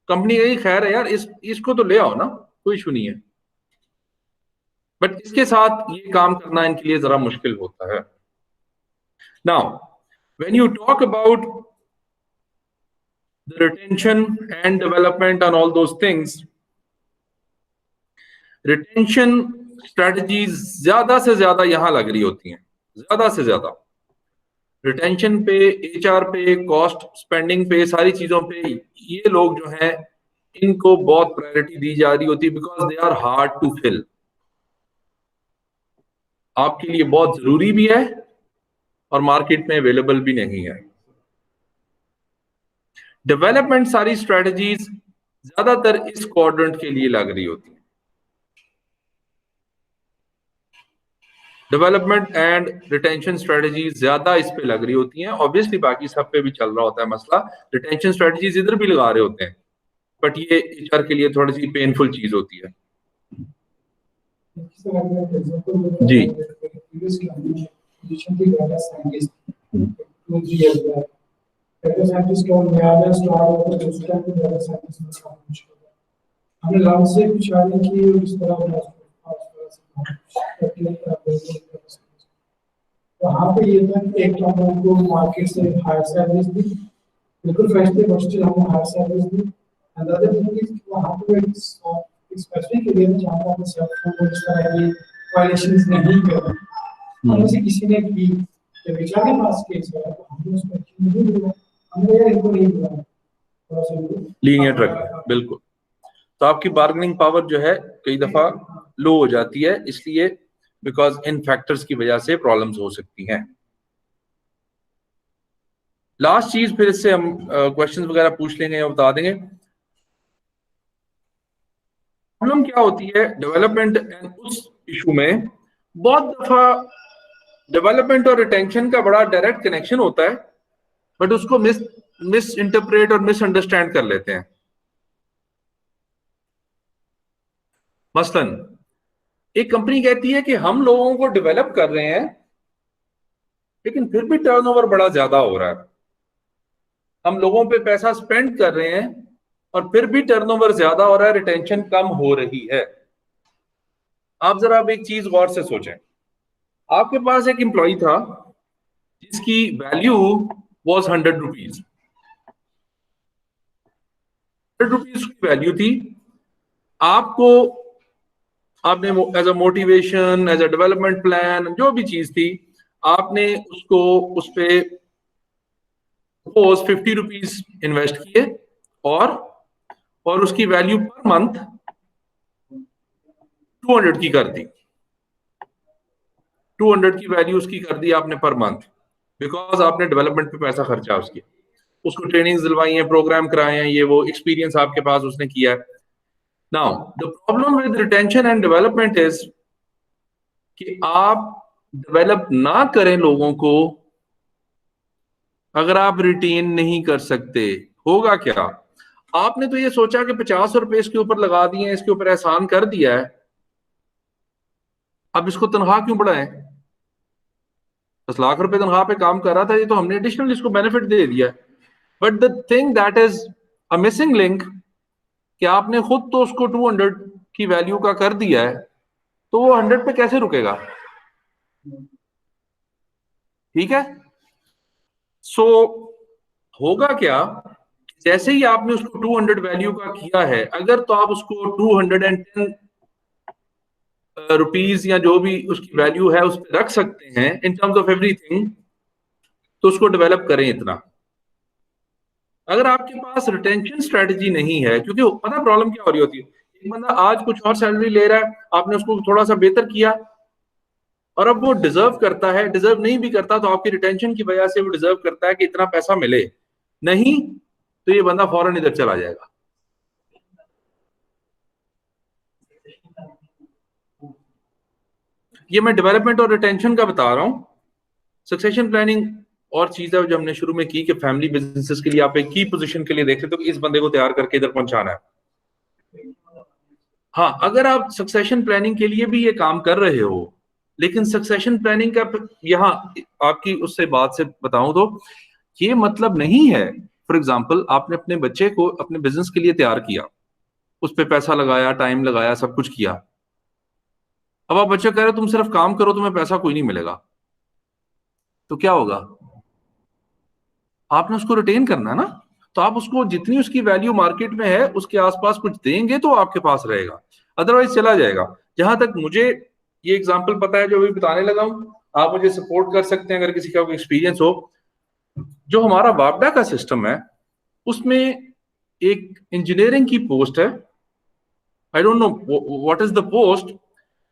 A: Company यही खैर है यार, इसको तो ले आओ ना, कोई इशू नहीं है, बट इसके साथ ये काम करना इनके लिए जरा मुश्किल होता है। Now when you talk about the retention and development and all those things, retention strategies ज्यादा से ज्यादा यहां लग रही होती हैं, ज्यादा से ज्यादा रिटेंशन पे, HR पे, कॉस्ट स्पेंडिंग पे, सारी चीजों पे ये लोग जो हैं इनको बहुत प्रायोरिटी दी जा रही होती है, because they are hard to fill. आपके लिए बहुत जरूरी भी है और मार्केट में अवेलेबल भी नहीं है। डेवलपमेंट सारी स्ट्रेटजीज ज्यादातर इस क्वाड्रेंट के लिए लग रही होती है। डेवलपमेंट एंड रिटेंशन स्ट्रेटजीज ज्यादा इस पे लग रही होती हैं। ऑब्वियसली बाकी सब पे भी चल रहा होता है मसला, रिटेंशन स्ट्रेटजीज इधर भी लगा रहे होते हैं, बट ये HR के लिए थोड़ी सी पेनफुल चीज होती है। जी
F: हमने लाभ से कुछ आने की इस तरह वहाँ पे ये था कि एक तो हम उनको मार्केट से हायर सर्विस दी, बिल्कुल फ्रेश थे, बट स्टिल हमने हायर सर्विस दी। And the other thing is वहाँ पे एक स्पेसिफिक एरिया में जहाँ पे हमने सेल्फ को इस तरह की वायलेशंस नहीं करी, हमने से किसी ने की जब HR के पास केस है तो हमने उसको नहीं लिया, हमने यार इनको नहीं लिया,
A: लीनियर ट्रैक बिल्कुल। तो आपकी बार्गेनिंग पावर जो है कई दफा लो हो जाती है, इसलिए बिकॉज इन फैक्टर्स की वजह से प्रॉब्लम्स हो सकती हैं। लास्ट चीज, फिर इससे हम क्वेश्चंस वगैरह पूछ लेंगे और बता देंगे। प्रॉब्लम क्या होती है डेवलपमेंट एंड उस इशू में, बहुत दफा डेवलपमेंट और रिटेंशन का बड़ा डायरेक्ट कनेक्शन होता है, बट उसको मिस इंटरप्रेट और मिसअंडरस्टैंड कर लेते हैं। मसलन एक कंपनी कहती है कि हम लोगों को डेवलप कर रहे हैं, लेकिन फिर भी टर्नओवर बड़ा ज्यादा हो रहा है। हम लोगों पे पैसा स्पेंड कर रहे हैं और फिर भी टर्नओवर ज्यादा हो रहा है, रिटेंशन कम हो रही है। आप जरा अब एक चीज गौर से सोचें, आपके पास एक एम्प्लॉय था जिसकी वैल्यू वॉज 100 रुपीज, 100 रुपीज की वैल्यू थी। आपने as a motivation, as a development plan, जो भी चीज थी, आपने उसको उस पे 50 रुपीज इन्वेस्ट किए और उसकी वैल्यू पर मंथ 200 की कर दी। 200 की वैल्यू उसकी कर दी आपने पर मंथ, बिकॉज आपने डेवलपमेंट पे पैसा खर्चा उसको ट्रेनिंग्स दिलवाई हैं, प्रोग्राम कराए हैं, ये वो एक्सपीरियंस आपके पास उसने किया है। Now, the problem with retention and development is कि आप डेवलप ना करें लोगों को, अगर आप रिटेन नहीं कर सकते, होगा क्या? आपने तो ये सोचा कि 50 रुपए इसके ऊपर लगा दिए हैं, इसके ऊपर एहसान कर दिया है, अब इसको तनख्वाह क्यों बढ़ाएं? 10 लाख रुपए तनख्वाह पे काम कर रहा था, ये तो हमने एडिशनल इसको बेनिफिट दे दिया। But the thing that is a missing link कि आपने खुद तो उसको 200 की वैल्यू का कर दिया है, तो वो 100 पे कैसे रुकेगा? ठीक है, सो होगा क्या, जैसे ही आपने उसको 200 वैल्यू का किया है, अगर तो आप उसको 210 रुपीज या जो भी उसकी वैल्यू है उस पर रख सकते हैं इन टर्म्स ऑफ एवरीथिंग, तो उसको डेवलप करें इतना। अगर आपके पास रिटेंशन स्ट्रेटजी नहीं है, क्योंकि पता प्रॉब्लम क्या हो रही होती है, एक बंदा आज कुछ और सैलरी ले रहा है, आपने उसको थोड़ा सा बेहतर किया और अब वो डिजर्व करता है, डिजर्व नहीं भी करता तो आपकी रिटेंशन की वजह से वो डिजर्व करता है कि इतना पैसा मिले, नहीं तो ये बंदा फौरन इधर चला जाएगा। ये मैं डेवलपमेंट और रिटेंशन का बता रहा हूं। सक्सेशन प्लानिंग और चीज है जो हमने शुरू में की कि फैमिली बिजनेसेस के लिए आप एक की पोजीशन के लिए देख रहे हो तो इस बंदे को तैयार करके इधर पहुंचाना है। हाँ, अगर आप सक्सेशन प्लानिंग के लिए भी ये काम कर रहे हो, लेकिन सक्सेशन प्लानिंग का यहाँ आपकी उससे बात से बताऊं तो ये मतलब नहीं है, फॉर एग्जाम्पल आपने अपने बच्चे को अपने बिजनेस के लिए तैयार किया, उस पर पैसा लगाया, टाइम लगाया, सब कुछ किया, अब आप बच्चे कह रहे हो तुम सिर्फ काम करो, तुम्हें पैसा कोई नहीं मिलेगा, तो क्या होगा? आपने उसको रिटेन करना है ना, तो आप उसको जितनी उसकी वैल्यू मार्केट में है उसके आसपास कुछ देंगे तो आपके पास रहेगा, अदरवाइज चला जाएगा। जहां तक मुझे ये एग्जांपल पता है जो अभी बताने लगा हूं, आप मुझे सपोर्ट कर सकते हैं अगर किसी का कोई एक्सपीरियंस हो। जो हमारा वापडा का सिस्टम है उसमें एक इंजीनियरिंग की पोस्ट है, आई don't know what is the post,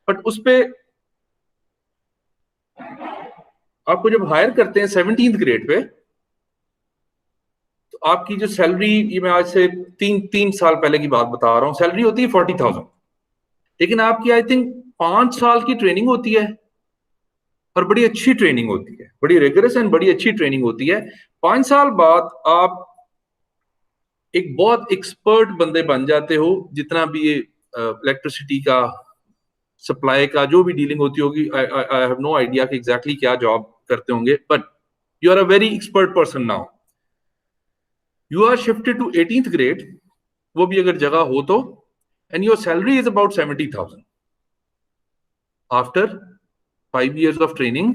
A: but उस पे आपको जब हायर करते हैं 17th ग्रेड पे, तो आपकी जो सैलरी, ये मैं आज से तीन साल पहले की बात बता रहा हूँ, सैलरी होती है 40,000, लेकिन आपकी आई थिंक 5 साल की ट्रेनिंग होती है और बड़ी अच्छी ट्रेनिंग होती है, बड़ी रिगरस एंड बड़ी अच्छी ट्रेनिंग होती है। 5 साल बाद आप एक बहुत एक्सपर्ट बंदे बन जाते हो, जितना भी ये इलेक्ट्रिसिटी का सप्लाई का जो भी डीलिंग होती होगी, आई हैव नो आइडिया कि एग्जैक्टली क्या जॉब करते होंगे, but you are a very expert person now, you are shifted to 18th grade, वो भी अगर जगह हो तो, and your salary is about 70,000 after 5 years of training.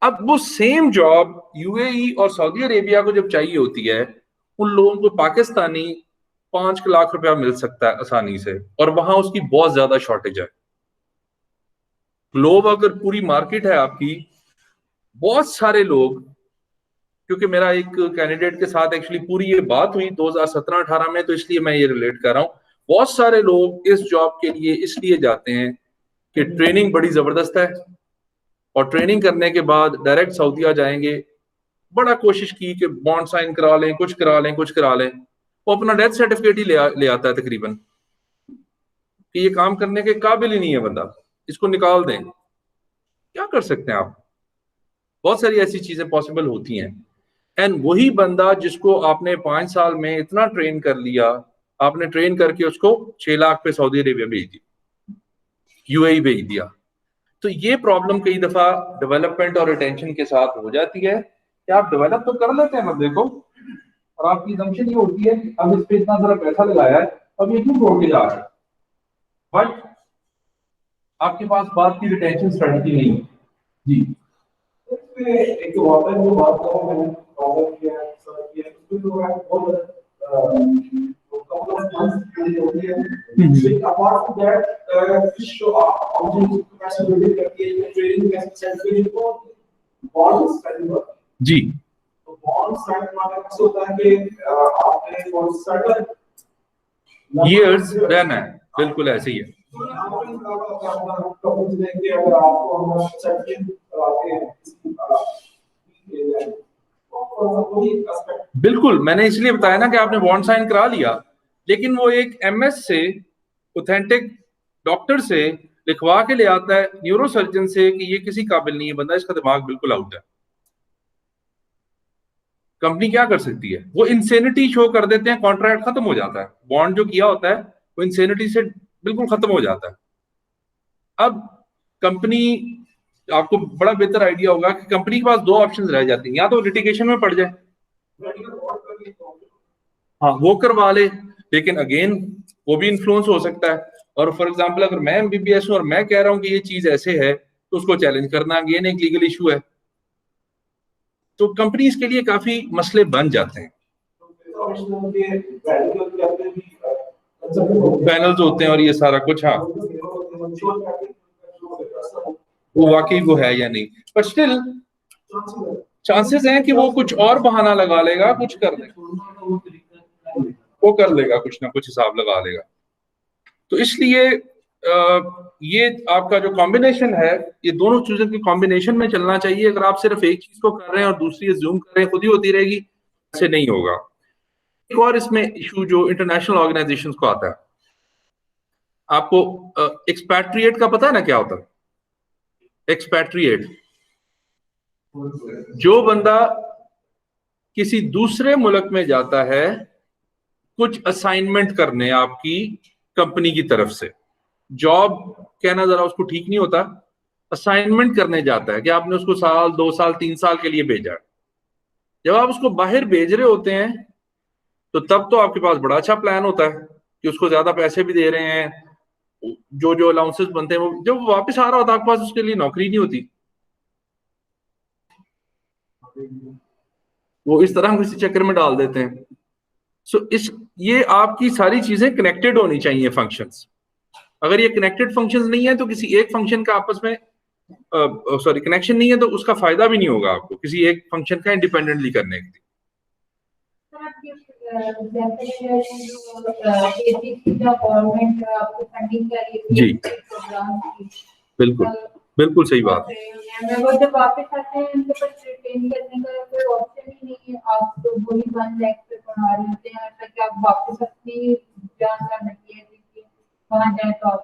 A: अब वो सेम जॉब यूएई और सऊदी अरेबिया को जब चाहिए होती है, उन लोगों को पाकिस्तानी 5 लाख रुपया मिल सकता है आसानी से, और वहां उसकी बहुत ज्यादा शॉर्टेज है। ग्लोब अगर पूरी मार्केट है आपकी, बहुत सारे लोग, क्योंकि मेरा एक कैंडिडेट के साथ एक्चुअली पूरी ये बात हुई 2017-18 में, तो इसलिए मैं ये रिलेट कर रहा हूँ। बहुत सारे लोग इस जॉब के लिए इसलिए जाते हैं कि ट्रेनिंग बड़ी जबरदस्त है, और ट्रेनिंग करने के बाद डायरेक्ट सऊदीया जाएंगे, बड़ा कोशिश की कि बॉन्ड साइन करा लें, कुछ करा लें, कुछ करा लें, वो अपना डेथ सर्टिफिकेट ही ले आता है तकरीबन, कि ये काम करने के काबिल ही नहीं है बंदा, इसको निकाल दें। क्या कर सकते हैं आप? बहुत सारी ऐसी चीजें पॉसिबल होती हैं। एंड वही बंदा जिसको आपने 5 साल में इतना ट्रेन कर लिया, आपने ट्रेन करके उसको 6 लाख पे सऊदी अरेबिया भेज दिया, यूएई भेज दिया। तो ये प्रॉब्लम कई दफा डेवलपमेंट और रिटेंशन के साथ हो जाती है कि आप डेवलप तो कर लेते हैं बंदे को, और आपकी assumption ये होती है कि अब इस पे इतना सारा पैसा लगाया है, अब ये क्यों छोड़ के जा रहा है, बट आपके पास बात की रिटेंशन स्ट्रेटजी नहीं है। जी,
F: एक वाटर जो बात करो, मैंने कवर किया सर किया, उसमें तो है बहुत couple of months होती है, लेकिन apart from that fish object कैसे बिल्ड करती है, ट्रेनिंग कैसे सेट करती है, तो बॉन्ड्स का
A: जी,
F: तो बॉन्ड सेट माने कैसे होता है कि आपने बॉन्ड सेट
A: years रहना है, बिल्कुल ऐसे ही है।
F: अगर आपको हम सेट कराते हैं
A: बिल्कुल, मैंने इसलिए बताया ना कि आपने बॉन्ड साइन करा लिया, लेकिन वो एक एमएस से, ऑथेंटिक डॉक्टर से लिखवा के ले आता है, न्यूरो सर्जन से, कि ये किसी काबिल नहीं है बंदा, इसका दिमाग बिल्कुल आउट है। कंपनी क्या कर सकती है? वो इंसेनिटी शो कर देते हैं, कॉन्ट्रैक्ट खत्म हो जाता है, बॉन्ड जो किया होता है वो इंसेनिटी से बिल्कुल खत्म हो जाता है। अब कंपनी, आपको बड़ा बेहतर आइडिया होगा कि कंपनी के पास 2 ऑप्शंस रह जाती हैं, या तो लिटिगेशन में पड़ जाए, हाँ वो करवा ले, लेकिन अगेन वो भी इन्फ्लुएंस हो सकता है। और फॉर एग्जांपल अगर मैं एमबीबीएस हूं और मैं कह रहा हूं कि ये चीज ऐसे है, तो उसको चैलेंज करना अगेन एक लीगल इशू है। तो कंपनीज के लिए काफी मसले बन जाते हैं, पैनल्स होते हैं और ये सारा कुछ। हाँ, वो वाकई वो है या नहीं, बट स्टिल चांसेस हैं कि वो कुछ और बहाना लगा लेगा, कुछ कर लेगा, वो कर लेगा, कुछ ना कुछ हिसाब लगा लेगा। तो इसलिए ये आपका जो कॉम्बिनेशन है, ये दोनों चीजों के कॉम्बिनेशन में चलना चाहिए। अगर आप सिर्फ एक चीज को कर रहे हैं और दूसरी अज्यूम कर रहे हैं, खुद ही होती रहेगी, ऐसे नहीं होगा। एक और इसमें इशू जो इंटरनेशनल ऑर्गेनाइजेशंस को आता है, आपको एक्सपैट्रिएट का पता है ना क्या होता है? एक्सपैट्रिएट, जो बंदा किसी दूसरे मुल्क में जाता है कुछ असाइनमेंट करने आपकी कंपनी की तरफ से, जॉब कहना जरा उसको ठीक नहीं होता, असाइनमेंट करने जाता है कि आपने उसको साल 2 साल 3 साल के लिए भेजा। जब आप उसको बाहर भेज रहे होते हैं तो तब तो आपके पास बड़ा अच्छा प्लान होता है कि उसको ज्यादा पैसे भी दे रहे हैं, जो जो अलाउंसेस बनते हैं वो, जब वापस आ रहा होता है आपके पास उसके लिए नौकरी नहीं होती। वो इस तरह किसी चक्कर में डाल देते हैं। ये आपकी सारी चीजें कनेक्टेड होनी चाहिए फंक्शंस। अगर ये कनेक्टेड फंक्शंस नहीं है तो किसी एक फंक्शन का आपस में कनेक्शन नहीं है तो उसका फायदा भी नहीं होगा आपको किसी एक फंक्शन का इंडिपेंडेंटली करने के लिए। जी बिल्कुल, बिल्कुल सही बात है।
E: वो जब वापस आते हैं उनके पास रिटेन करने का कोई ऑप्शन ही नहीं है। आप तो वही 1 लाख पे बना रहे होते हैं ताकि आप वापस अपनी जान का नटिए वहां जाए तो आप।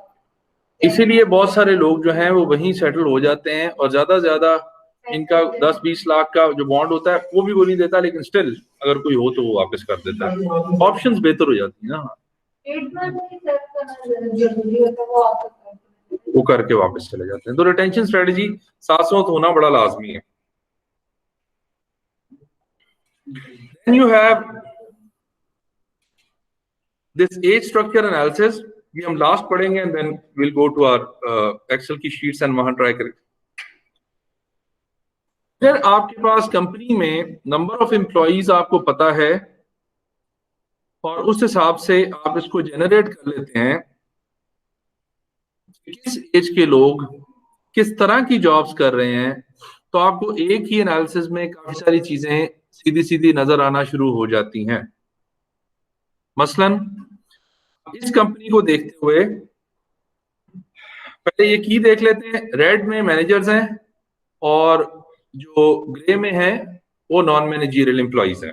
A: इसीलिए बहुत सारे लोग जो हैं वो वहीं सेटल हो जाते हैं और ज्यादा ज्यादा इनका 10-20 लाख का जो बॉन्ड होता है वो भी वो नहीं देता, लेकिन स्टिल अगर कोई हो तो वो वापस कर देता है। ऑप्शंस बेहतर हो जाती है ना, वो करके वापस चले जाते हैं। तो रिटेंशन स्ट्रेटजी साथ होना बड़ा लाजमी है। Then you have this age structure analysis, ये हम लास्ट पढ़ेंगे and then will go to our Excel की शीट्स एंड वहां ट्राई करें। फिर आपके पास कंपनी में नंबर ऑफ एम्प्लॉइज आपको पता है और उस हिसाब से आप इसको जनरेट कर लेते हैं किस एज के लोग किस तरह की जॉब्स कर रहे हैं, तो आपको एक ही एनालिसिस में काफी सारी चीजें सीधी सीधी नजर आना शुरू हो जाती हैं। मसलन इस कंपनी को देखते हुए पहले ये की देख लेते हैं, रेड में मैनेजर्स हैं और जो ग्रे में है वो नॉन मैनेजरियल एम्प्लॉइज हैं।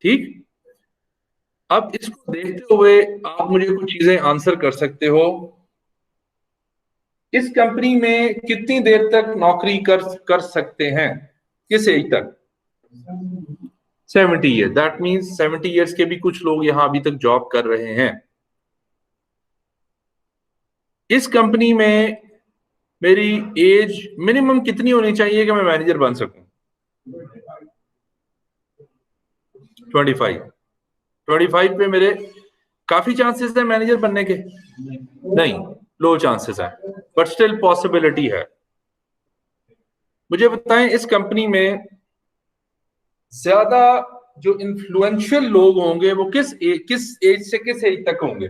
A: ठीक, अब इसको देखते हुए आप मुझे कुछ चीजें आंसर कर सकते हो। इस कंपनी में कितनी देर तक नौकरी कर सकते हैं, किस एज तक? 70 ईयर। दैट मीन्स 70 ईयर्स के भी कुछ लोग यहां अभी तक जॉब कर रहे हैं। इस कंपनी में मेरी एज मिनिमम कितनी होनी चाहिए कि मैं मैनेजर बन सकूं? 25 पे मेरे काफी चांसेस है मैनेजर बनने के? नहीं, लो चांसेस है, बट स्टिल पॉसिबिलिटी है। मुझे बताएं इस कंपनी में ज्यादा जो इन्फ्लुएंशियल लोग होंगे वो किस एज से किस एज तक होंगे?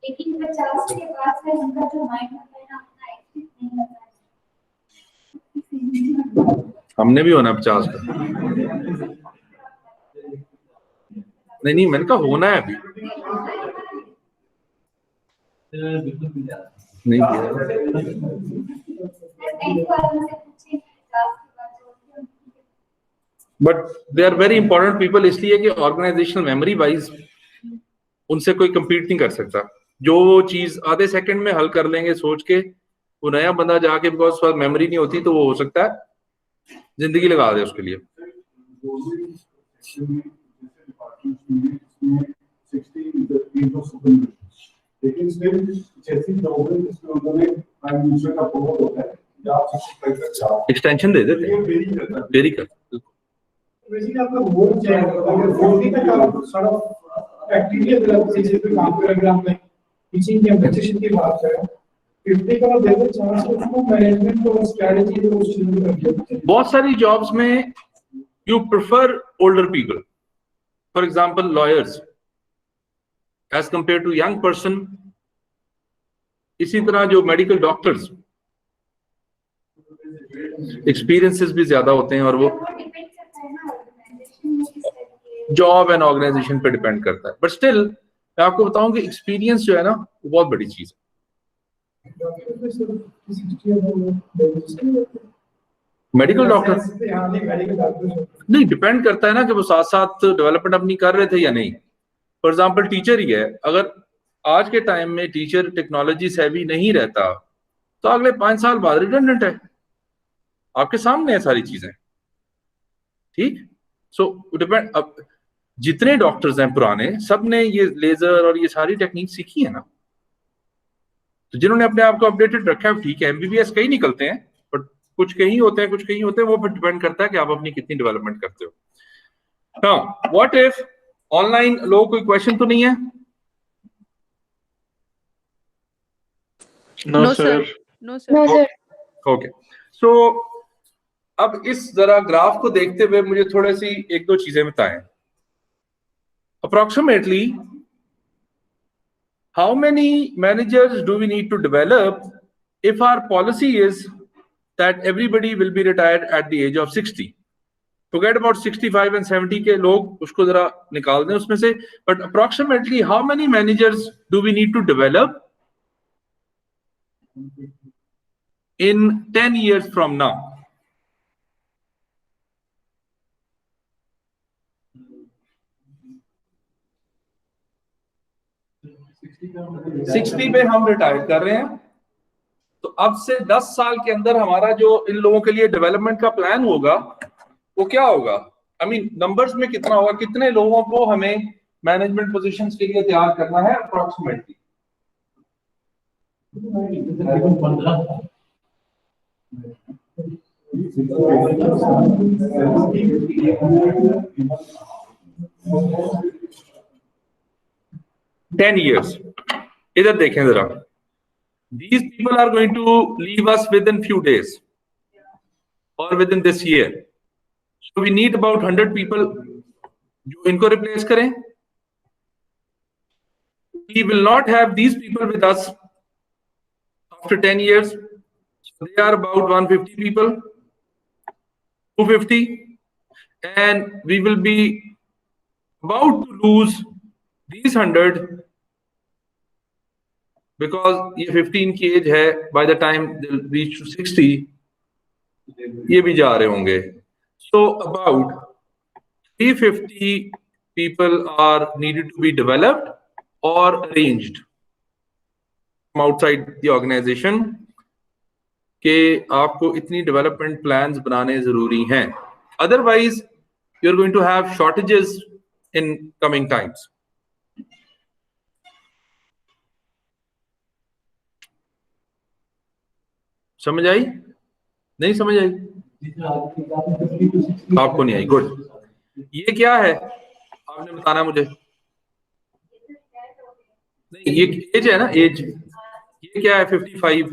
E: लेकिन 50 के बाद से उनका जो माइंड होता है ना अपना एक्टिव नहीं होता है।
A: हमने भी होना 50 का। नहीं मैंने कहा होना है अभी नहीं। But they are very important people, इसलिए कि ऑर्गेनाइजेशनल मेमोरी वाइज उनसे कोई compete नहीं कर सकता। जो वो चीज आधे सेकंड में हल कर लेंगे सोच के, वो नया बंदा जाके बिकॉज उसके पास मेमोरी नहीं होती तो वो हो सकता है जिंदगी लगा दे उसके लिए।
F: लेकिन जैसे
A: एक्सटेंशन दे देते हैं, देरी कर
F: बेसिकली आपका गोल क्या है? अगर गोल नहीं था आप सॉर्ट ऑफ एक्टिवली अगर आप किसी पे काम कर रहे हैं, टीचिंग या प्रेजेंटेशन की बात करें 50 का देते चांस उसको मैनेजमेंट और स्ट्रेटजी जो उस चीज में रखिए।
A: बहुत सारी जॉब्स में you prefer older people, for example lawyers as compare to young person. इसी तरह जो मेडिकल डॉक्टर्स एक्सपीरियंसेस भी ज्यादा होते हैं और वो जॉब एंड ऑर्गेनाइजेशन पे डिपेंड करता है। बट स्टिल मैं आपको बताऊं कि एक्सपीरियंस जो है ना वो बहुत बड़ी चीज है। मेडिकल डॉक्टर नहीं, डिपेंड करता है ना कि वो साथ साथ डेवलपमेंट अपनी कर रहे थे या नहीं। फॉर एग्जाम्पल टीचर ही है, अगर आज के टाइम में टीचर टेक्नोलॉजी सेवी नहीं रहता तो अगले 5 साल बाद रिडंडेंट है। आपके सामने है सारी चीजें, ठीक। सो डिपेंड, अब जितने डॉक्टर्स हैं पुराने सब ने ये लेजर और ये सारी टेक्निक सीखी है ना, तो जिन्होंने अपने आप को अपडेटेड रखा है ठीक है। एमबीबीएस कई निकलते हैं बट कुछ कहीं होते हैं, कुछ कहीं होते हैं, वो फिर डिपेंड करता है कि आप अपनी कितनी डेवलपमेंट करते हो। नाउ व्हाट इफ ऑनलाइन लोग, कोई क्वेश्चन तो नहीं है?
B: No sir.
C: No sir.
A: Okay, so अब इस जरा ग्राफ को देखते हुए मुझे थोड़ी सी एक दो चीजें बताएं। Approximately how many managers do we need to develop if our policy is that everybody will be retired at the age of 60? Forget about 65 and 70 के लोग, उसको जरा निकाल दें उसमें से, but approximately how many managers do we need to develop in 10 years from now? Sixty पे हम रिटायर कर रहे हैं, तो अब से 10 साल के अंदर हमारा जो इन लोगों के लिए डेवलपमेंट का प्लान होगा वो क्या होगा? आई मीन नंबर्स में कितना होगा, कितने लोगों को हमें मैनेजमेंट पोजीशंस के लिए तैयार करना है अप्रोक्सीमेटली? Ten years. इधर देखें जरा, these people are going to leave us within few days or within this year, so we need about 100 people जो इनको रिप्लेस करें। We will not have these people with us after 10 years, so they are about 150 people, 250, and we will be about to lose these 100 because ये 15 की as है, by the time they'll reach to 60 ये भी जा रहे होंगे। So about 350 people are needed to be developed or arranged from outside the organization कि आपको इतनी डेवलपमेंट प्लान्स बनाने जरूरी हैं, otherwise you're going to have shortages in coming times. समझ आई? नहीं समझ आई? आपको नहीं आई? गुड। ये क्या है आपने बताना मुझे। नहीं, ये एज है ना, एज। ये क्या है? 55।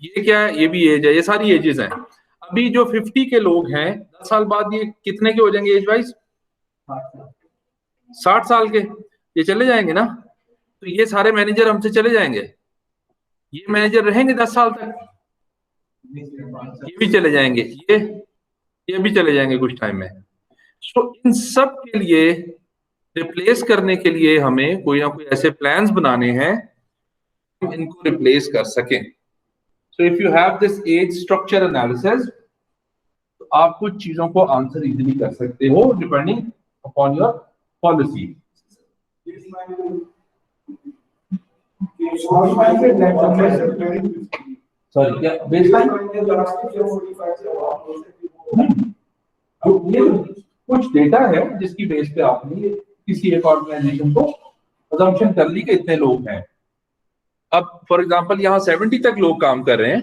A: ये क्या है? ये भी एज है। ये सारी एजेस हैं। अभी जो 50 के लोग हैं 10 साल बाद ये कितने के हो जाएंगे एज वाइज? 60 साल के। ये चले जाएंगे ना, तो ये सारे मैनेजर हमसे चले जाएंगे। ये मैनेजर रहेंगे 10 साल तक, ये भी चले जाएंगे, ये भी चले जाएंगे कुछ टाइम में। सो इन सब के लिए रिप्लेस करने के लिए हमें कोई ना कोई ऐसे प्लान्स बनाने हैं हम इनको रिप्लेस कर सकें। So if you have this age structure analysis, तो आप कुछ चीजों को आंसर इजीली कर सकते हो depending upon your policy. Sorry, क्या बेसलाइन? ये कुछ डेटा है जिसकी बेस पे आपने किसी एक ऑर्गेनाइजेशन को अजम्पशन कर ली कि इतने लोग हैं। अब फॉर एग्जांपल यहाँ 70 तक लोग काम कर रहे हैं,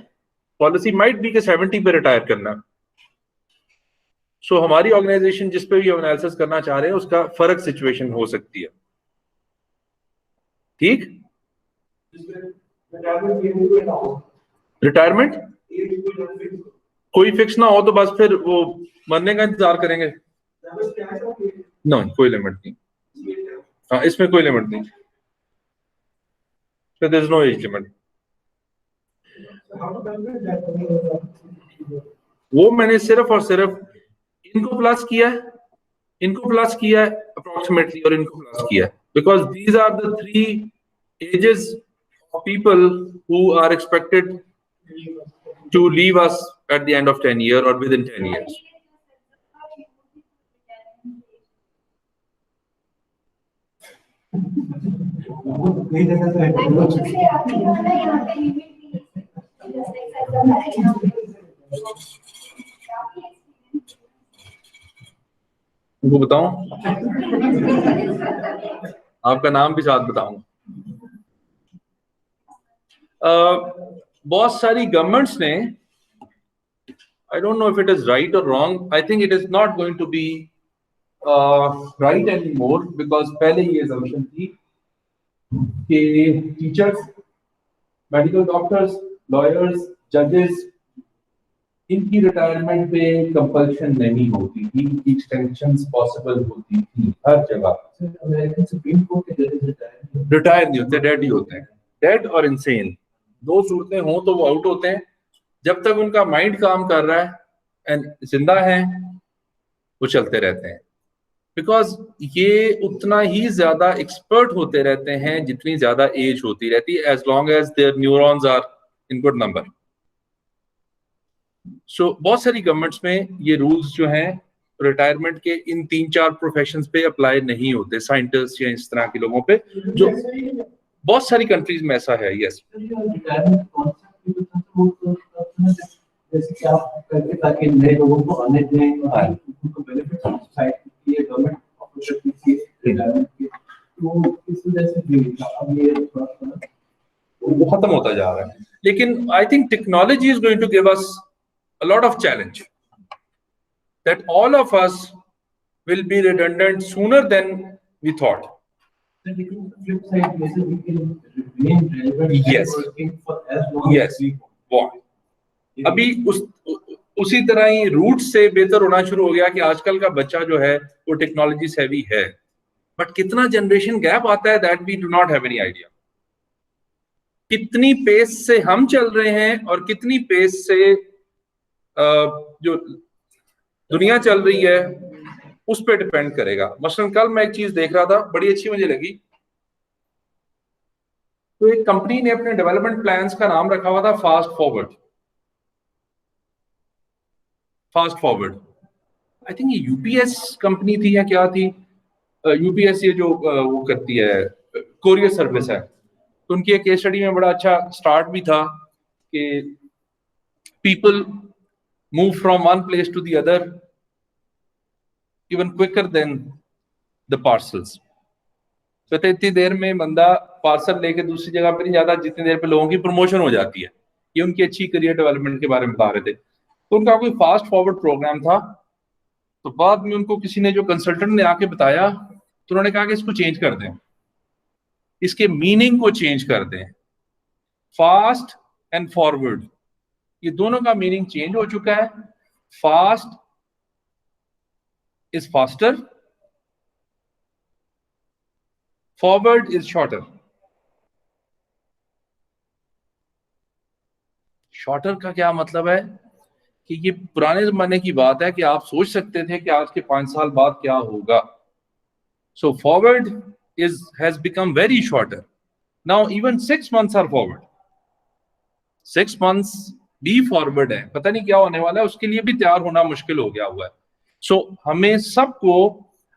A: पॉलिसी माइट बी कि 70 पे रिटायर करना। सो हमारी ऑर्गेनाइजेशन जिस पे भी एनालिसिस करना चाह रहे हैं उसका फर्क सिचुएशन हो सकती है, ठीक। रिटायरमेंट कोई फिक्स ना हो तो बस फिर वो मरने का इंतजार करेंगे। नहीं, कोई लिमिट नहीं। हाँ, इसमें कोई लिमिट नहीं। So there is no age limit. वो मैंने सिर्फ और सिर्फ इनको प्लस किया है, इनको प्लस किया है अप्रोक्सीमेटली, और इनको प्लस किया है, because these are the 3 ages of people who are expected to leave us at the end of 10 years or within 10 years. उनको बताऊं, आपका नाम भी साथ बताऊंगा। बहुत सारी गवर्नमेंट्स ने, I don't know if it is right और wrong, I think it is not going to be right any more, because पहले ये assumption थी कि टीचर्स, मेडिकल डॉक्टर्स, लॉयर्स, जजेस, इनकी रिटायरमेंट पे कंपल्शन नहीं होती थी, एक्सटेंशंस पॉसिबल होती थी हर जगह।
G: अमेरिकन सुप्रीम कोर्ट के जजेस
A: रिटायर नहीं होते, डेड ही होते हैं। डेड और इंसेन 2 सूरतें हों तो वो आउट होते हैं। जब तक उनका माइंड काम कर रहा है एंड जिंदा है, वो चलते रहते हैं, बिकॉज ये उतना ही ज्यादा एक्सपर्ट होते रहते हैं जितनी ज्यादा एज होती रहती है, as long as their neurons are in good number. So बहुत सारी गवर्नमेंट्स में ये रूल्स जो हैं रिटायरमेंट के इन 3-4 प्रोफेशंस पे अप्लाई नहीं होते, साइंटिस्ट या इस तरह के लोगों पे, जो बहुत सारी कंट्रीज में ऐसा है। यस,
G: जैसे कि आप करके ताकि नए लोगों को आने दें, उनको बेनिफिट सोसाइटी की गवर्नमेंट अपॉर्चुनिटी रिटायरमेंट की, तो इस वजह से अब ये
A: वो खत्म होता जा रहा है। लेकिन I think technology is going to give us a lot of challenge that all of us will be redundant sooner than we thought.
G: flip side जैसे we can remain relevant
A: Yes.
G: working for as long
A: Yes.
G: as we
A: want. अभी उसी तरह ही root से बेहतर होना शुरू हो गया कि आजकल का बच्चा जो है वो टेक्नोलॉजी सेवी है, बट कितना जनरेशन गैप आता है that we do not have any idea. कितनी पेस से हम चल रहे हैं और कितनी पेस से जो दुनिया चल रही है उस पर डिपेंड करेगा। मसलन कल मैं एक चीज देख रहा था, बड़ी अच्छी मुझे लगी। तो एक कंपनी ने अपने डेवलपमेंट प्लान्स का नाम रखा हुआ था fast forward. Fast forward, I think ये यूपीएस कंपनी थी या क्या थी, यूपीएस ये जो वो करती है कोरियर सर्विस है। तो उनकी एक केस स्टडी में बड़ा अच्छा स्टार्ट भी था कि people move from one place to the other even quicker than the parcels. तो इतनी देर में बंदा पार्सल लेके दूसरी जगह पे नहीं जाता जितनी देर पे लोगों की प्रमोशन हो जाती है। ये उनकी अच्छी करियर डेवलपमेंट के बारे में बता रहे थे। तो उनका कोई फास्ट फॉरवर्ड प्रोग्राम था। तो बाद में उनको किसी ने, जो कंसल्टेंट ने आके बताया, तो उन्होंने कहा कि इसको चेंज कर दें, इसके मीनिंग को चेंज कर दें। फास्ट एंड फॉरवर्ड, ये दोनों का मीनिंग चेंज हो चुका है। Fast is faster, forward is shorter. Shorter का क्या मतलब है कि ये पुराने जमाने की बात है कि आप सोच सकते थे कि आज के 5 साल बाद क्या होगा। So forward has become very shorter. Now even 6 months are forward. 6 months भी फॉरवर्ड है, पता नहीं क्या होने वाला है, उसके लिए भी तैयार होना मुश्किल हो गया हुआ है। सो हमें सबको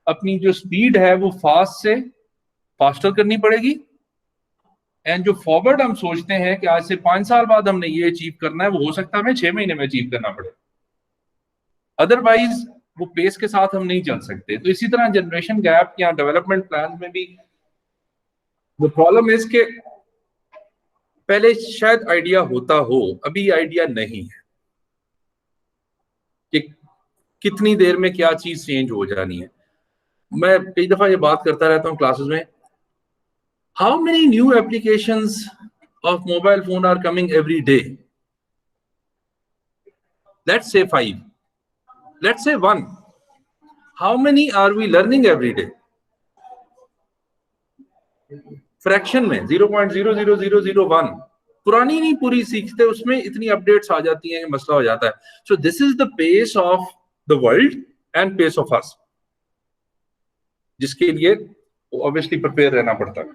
A: अपनी जो स्पीड है वो फास्ट से फास्टर करनी पड़ेगी, एंड जो फॉरवर्ड हम सोचते हैं कि आज से 5 साल बाद हमने ये अचीव करना है, वो हो सकता है हमें 6 महीने में अचीव करना पड़े, अदरवाइज वो पेस के साथ हम नहीं चल सकते। तो इसी तरह जनरेशन गैप या डेवलपमेंट प्लान में भी द प्रॉब्लम इज के पहले शायद आइडिया होता हो, अभी आइडिया नहीं है कि कितनी देर में क्या चीज चेंज हो जानी है। मैं कई दफा ये बात करता रहता हूँ क्लासेस में, how many new applications of mobile phone are coming every day? Let's say 5. Let's say 1. How many are we learning every day? Fraction में 0.00001 पुरानी नहीं पूरी सीखते, उसमें इतनी अपडेट्स आ जाती हैं कि मसला हो जाता है. So this is the pace of the world and pace of us, जिसके लिए ऑब्वियसली प्रिपेयर रहना पड़ता है.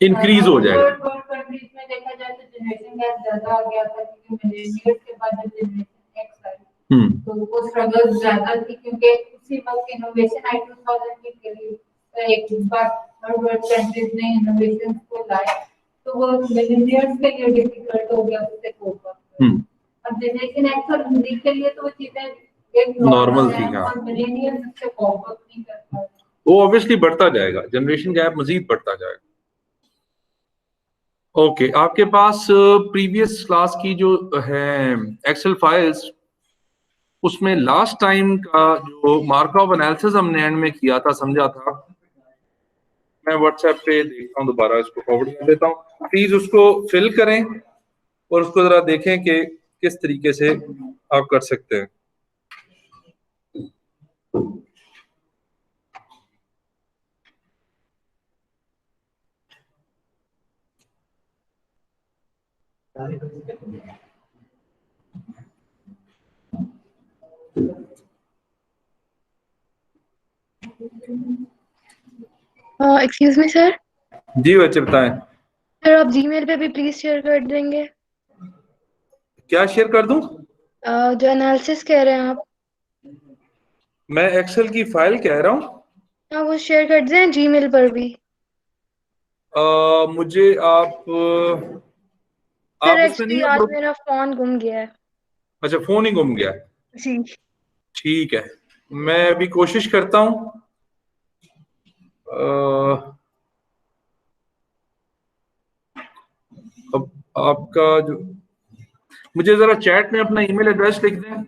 A: इंक्रीज हो जाएगा.
E: कंट्रीज में देखा जाए तो जनरेशन गैप ज्यादा आ गया था, क्योंकि मिलेनियल्स के बाद जब जनरेशन एक्स आई तो वो स्ट्रगल ज्यादा थी, क्योंकि उसी वक्त इनोवेशन आई 2000 के करीब एक बार हर वर्ल्ड कंट्रीज ने इनोवेशन को लाए, तो वो मिलेनियल्स के लिए डिफिकल्ट हो गया उससे कोप अप. अब जनरेशन एक्स और Z के लिए तो वो चीजें एक
A: नॉर्मल थी. हाँ,
E: और मिलेनियल्स उससे कोप अप नहीं कर पाए.
A: वो ऑब्वियसली बढ़ता जाएगा, जनरेशन गैप मजीद बढ़ता जाएगा. ओके, आपके पास प्रीवियस क्लास की जो है एक्सेल फाइल्स, उसमें लास्ट टाइम का जो मार्कअप एनालिसिस हमने एंड में किया था, समझा था, मैं व्हाट्सएप पे देखता हूँ, दोबारा इसको फॉरवर्ड कर देता हूँ. प्लीज उसको फिल करें और उसको जरा देखें कि किस तरीके से आप कर सकते हैं.
H: Excuse me sir.
A: जी बच्चे बताएं.
H: सर आप जीमेल पे भी प्लीज शेयर कर देंगे.
A: क्या शेयर कर दूं?
H: जो एनालिसिस कह रहे हैं आप.
A: मैं एक्सेल की फाइल कह रहा हूँ.
H: हाँ, वो शेयर कर दें जीमेल पर भी.
A: मुझे आप
H: सर
A: उसमें
H: एक्चुअली
A: नहीं
H: आज
A: अपलोड.
H: मेरा फोन गुम गया है.
A: अच्छा, फोन ही गुम गया.
H: जी.
A: ठीक है, मैं अभी कोशिश करता हूँ. अब आपका जो, मुझे जरा चैट में अपना ईमेल एड्रेस लिख दें.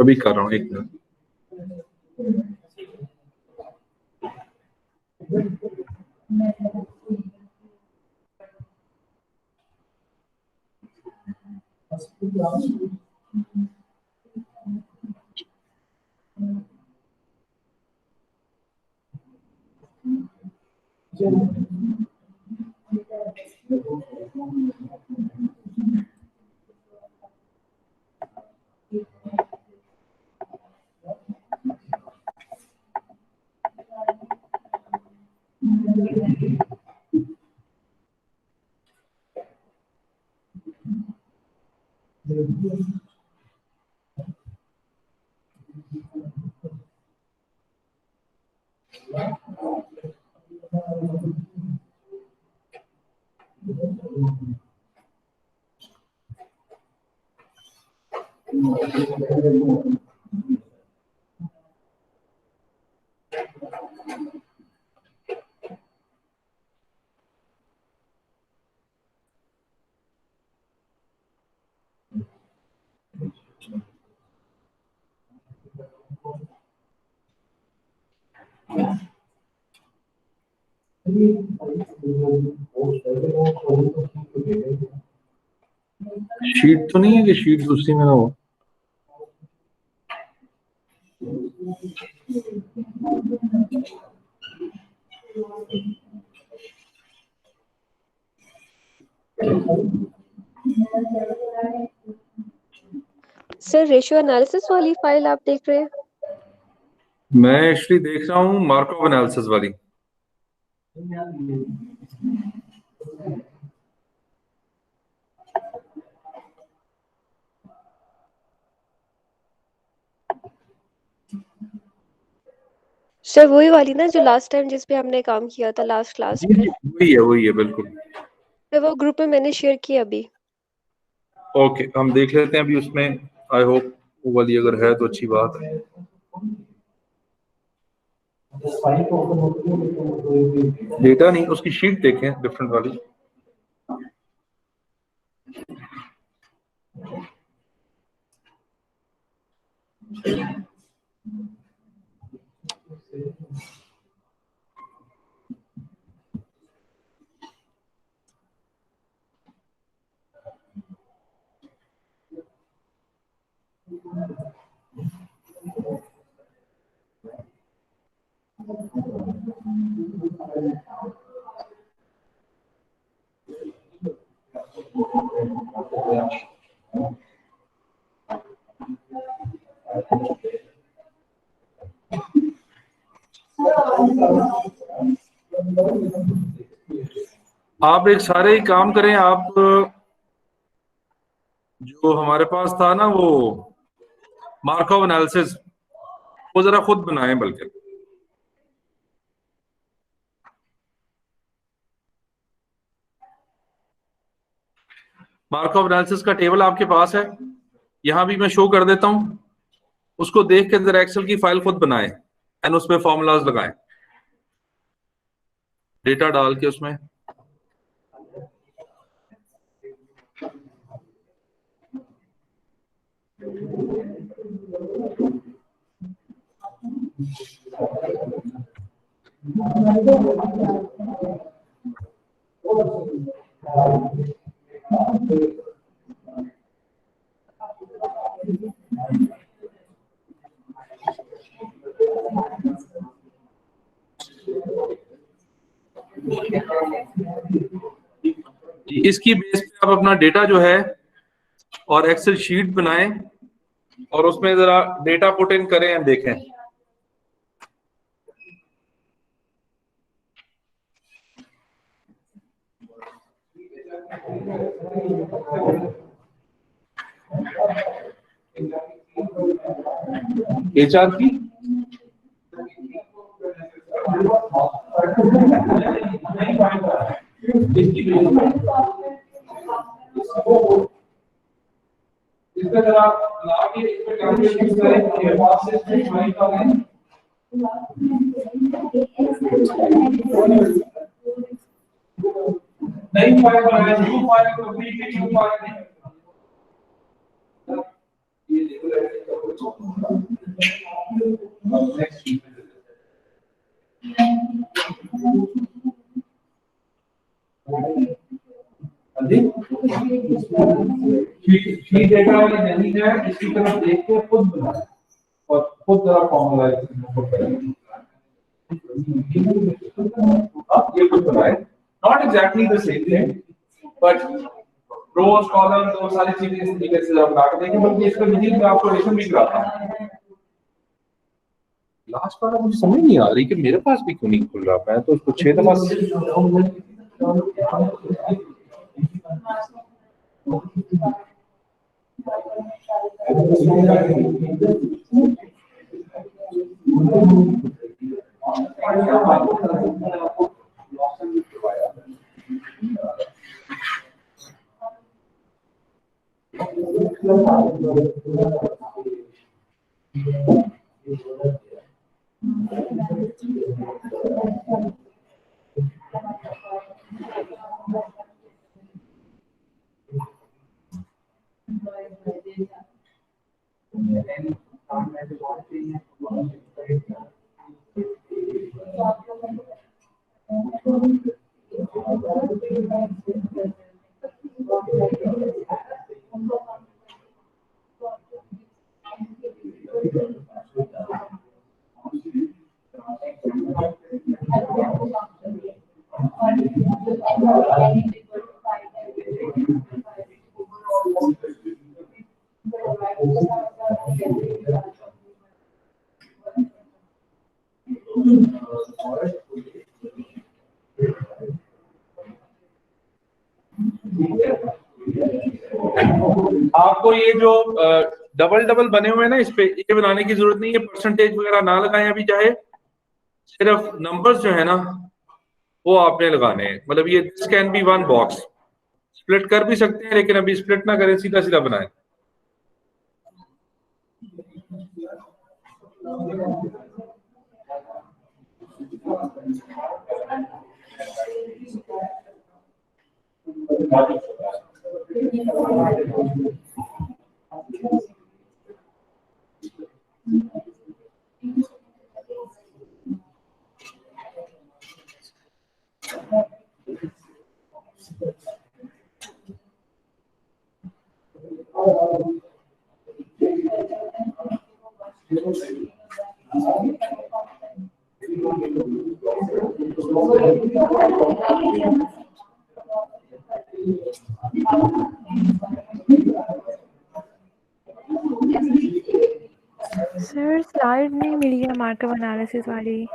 A: अभी कर रहा हूँ, एक मिनट. शीट तो नहीं है कि शीट दूसरी में ना हो.
C: सर रेशियो एनालिसिस वाली फाइल आप देख रहे हैं?
A: मैं एक्चुअली देख रहा हूँ मार्कov एनालिसिस वाली।
C: सर वही वाली ना जो लास्ट टाइम जिस पे हमने काम किया था लास्ट क्लास में।
A: वही है बिल्कुल।
C: तो वो ग्रुप में मैंने शेयर किया अभी।
A: ओके, हम देख लेते हैं अभी उसमें। आई होप वो वाली अगर है तो अच्छी बात है। डेटा नहीं, उसकी शीट देखें डिफरेंट वाली। आप एक सारे ही काम करें। आप जो हमारे पास था ना वो मार्कov एनालिसिस, वो जरा खुद बनाएं। बल्कि मार्कov एनालिसिस का टेबल आपके पास है, यहां भी मैं शो कर देता हूं। उसको देख के जरा एक्सेल की फाइल खुद बनाएं एंड उसमें फॉर्मूलाज लगाएं, डेटा डाल के उसमें। इसकी बेस पे आप अपना डेटा जो है और एक्सेल शीट बनाएं और उसमें जरा डेटा पुट इन करें एंड देखें। एचआर की
F: इसका जरा लाके इस पे कैलकुलेशन करें ये पास से इसमें का है नहीं फाइल बनाया new file complete new file नहीं। ये देखो नेक्स्ट शीट डेटा वाली नहीं है, इसकी तरफ देख के खुद बनाए और खुद जरा फॉर्मूला अब ये खुद बनाए। Not exactly the same thing but rows column तो सारी चीजें इस तरीके से जरा बना के देखें, बल्कि इसका विजिट में आपको रिलेशन भी कराता है।
A: लास्ट वाला मुझे समझ नहीं आ रही कि मेरे पास भी क्यों नहीं खुल रहा। मैं तो उसको 6 दफा आपको ये जो डबल डबल बने हुए हैं ना, इस पे ये बनाने की जरूरत नहीं है, परसेंटेज वगैरह ना लगाएं अभी, चाहे सिर्फ नंबर्स जो है ना वो आपने लगाने हैं। मतलब ये this can be one box, split कर भी सकते हैं लेकिन अभी स्प्लिट ना करें, सीधा सीधा बनाएं।
I: सर स्लाइड नहीं मिली है मार्कअप एनालिसिस वाली।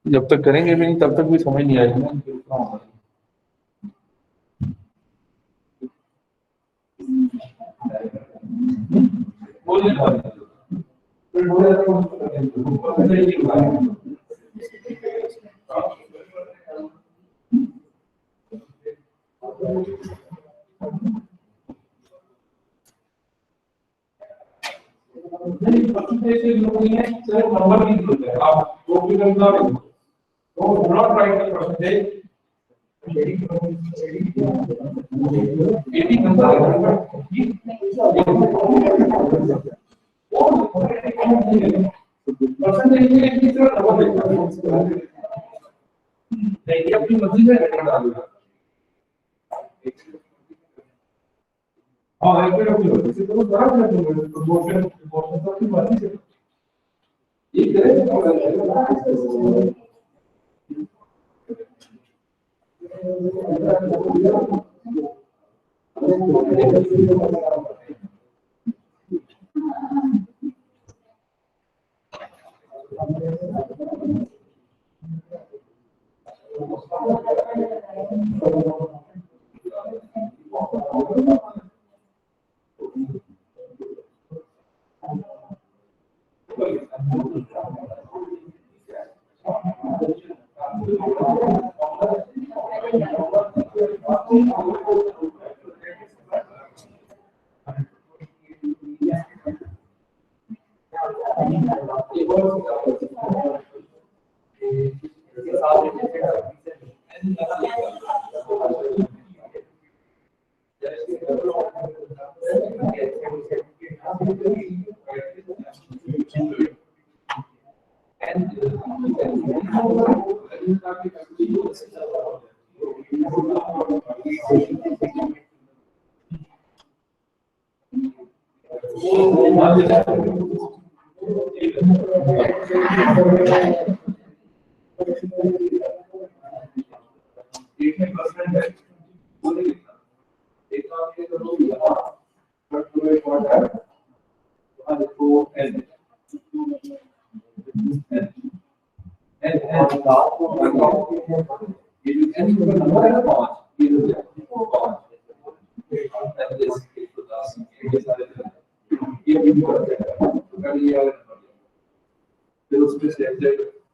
A: जब तक करेंगे भी नहीं तब तक भी समझ नहीं आएगी ना।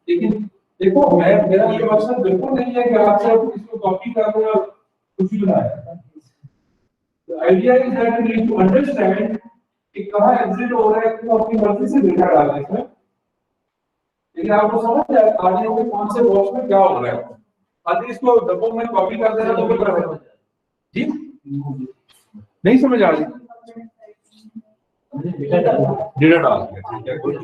J: लेकिन देखो मेरा ये मकसद बिल्कुल नहीं है कि आप सब इसको कॉपी कर रहे हो कुछ भी बनाए। The idea is that you need to understand कि कहाँ एग्जिट हो रहा है तो अपनी मर्जी से डेटा डालने से, लेकिन आपको समझ आए आगे में कौन से बॉक्स में क्या हो रहा है। आदि इसको डब्बों में कॉपी कर देना तो क्या करेगा जी, नहीं समझ आ रही, डेटा डाल ठीक है कोई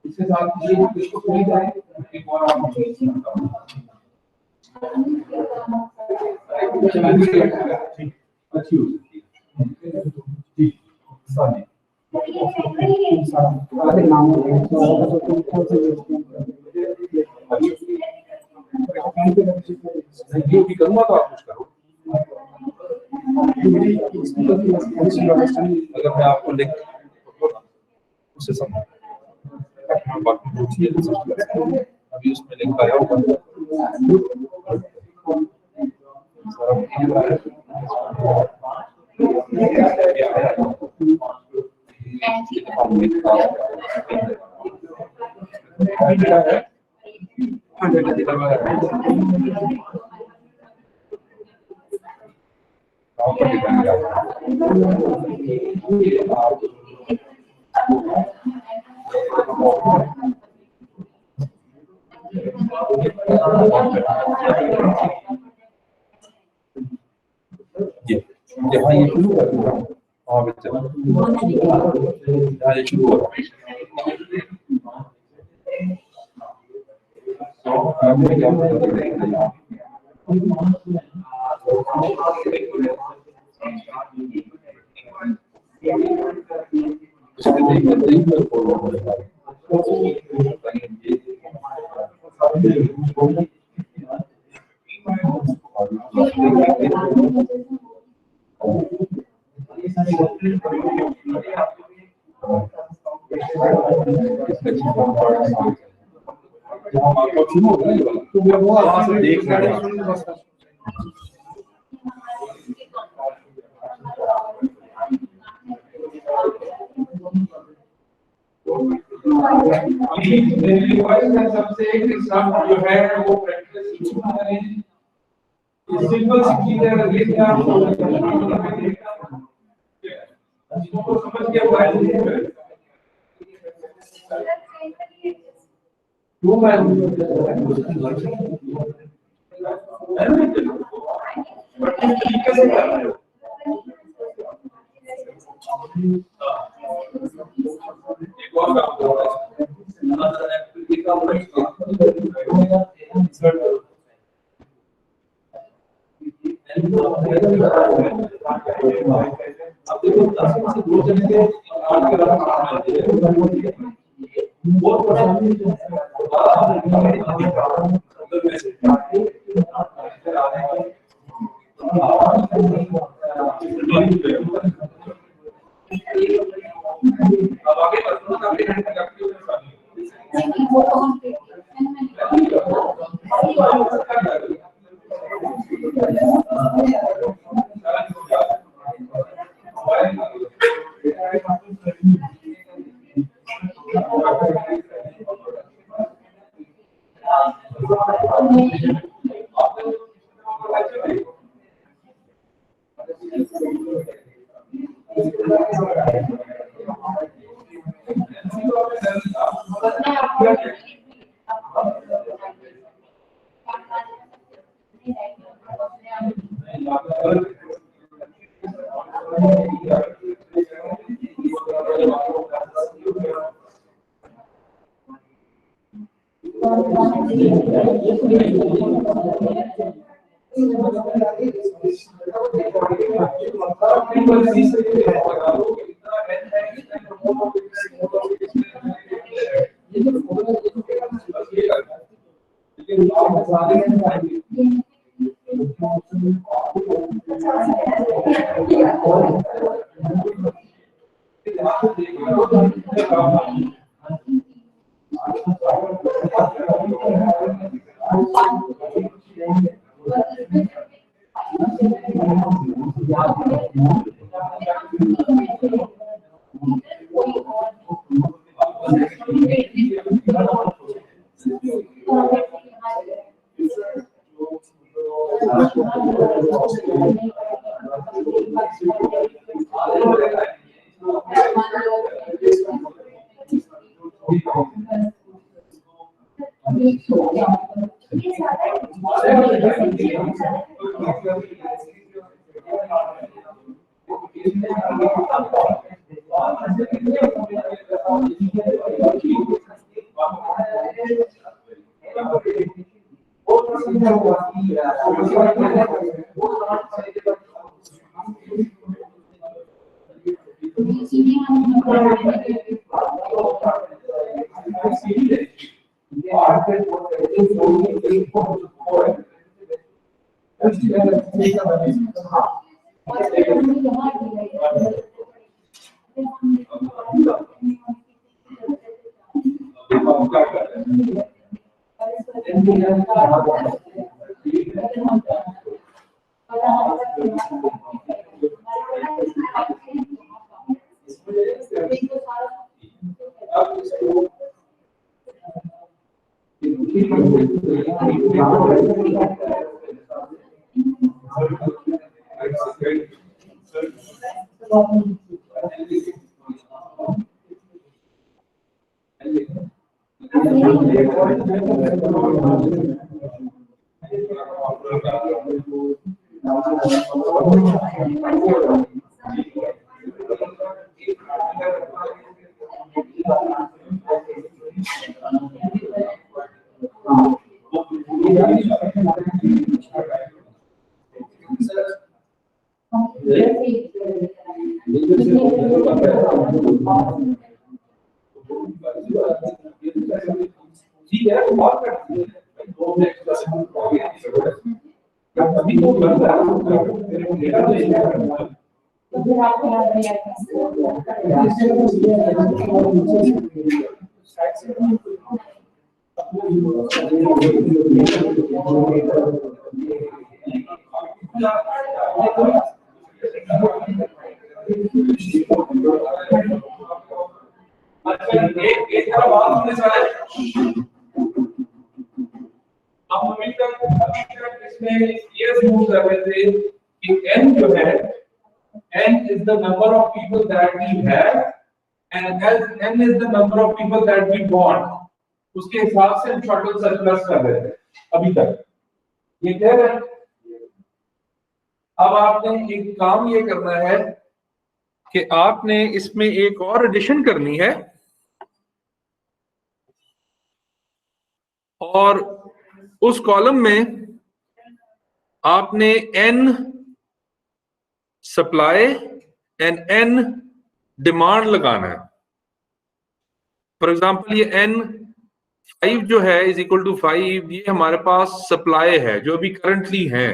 J: इसके साथ ये इसको पूरी करें एक और आप अच्छी हो सकती है सॉरी ये भी करूँगा तो आप कुछ करो अगर मैं आपको लिख उससे समझ अभी उसमें लिंक आया होगा यहाँ ये शुरू कर दूंगा वहाँ पे चलो यहाँ ये शुरू हो सबसे जो है वो प्रैक्टिस सिंपल सी चीज है लेकिन आप इसको समझ के कैसे कर रहे हो एक और काम हो रहा अब देखो 10 में से 2 जने के 8 के बाद बहुत परेशानी अब आगे उसके हिसाब से हम शॉर्टल सर्कुलस कर रहे थे अभी तक, ये क्लियर है। अब आपने एक काम ये करना है
A: कि आपने इसमें एक और एडिशन करनी है और उस कॉलम में आपने n supply and n demand लगाना है। फॉर एग्जांपल ये n5 जो है इज इक्वल टू 5, ये हमारे पास सप्लाई है जो अभी करंटली है।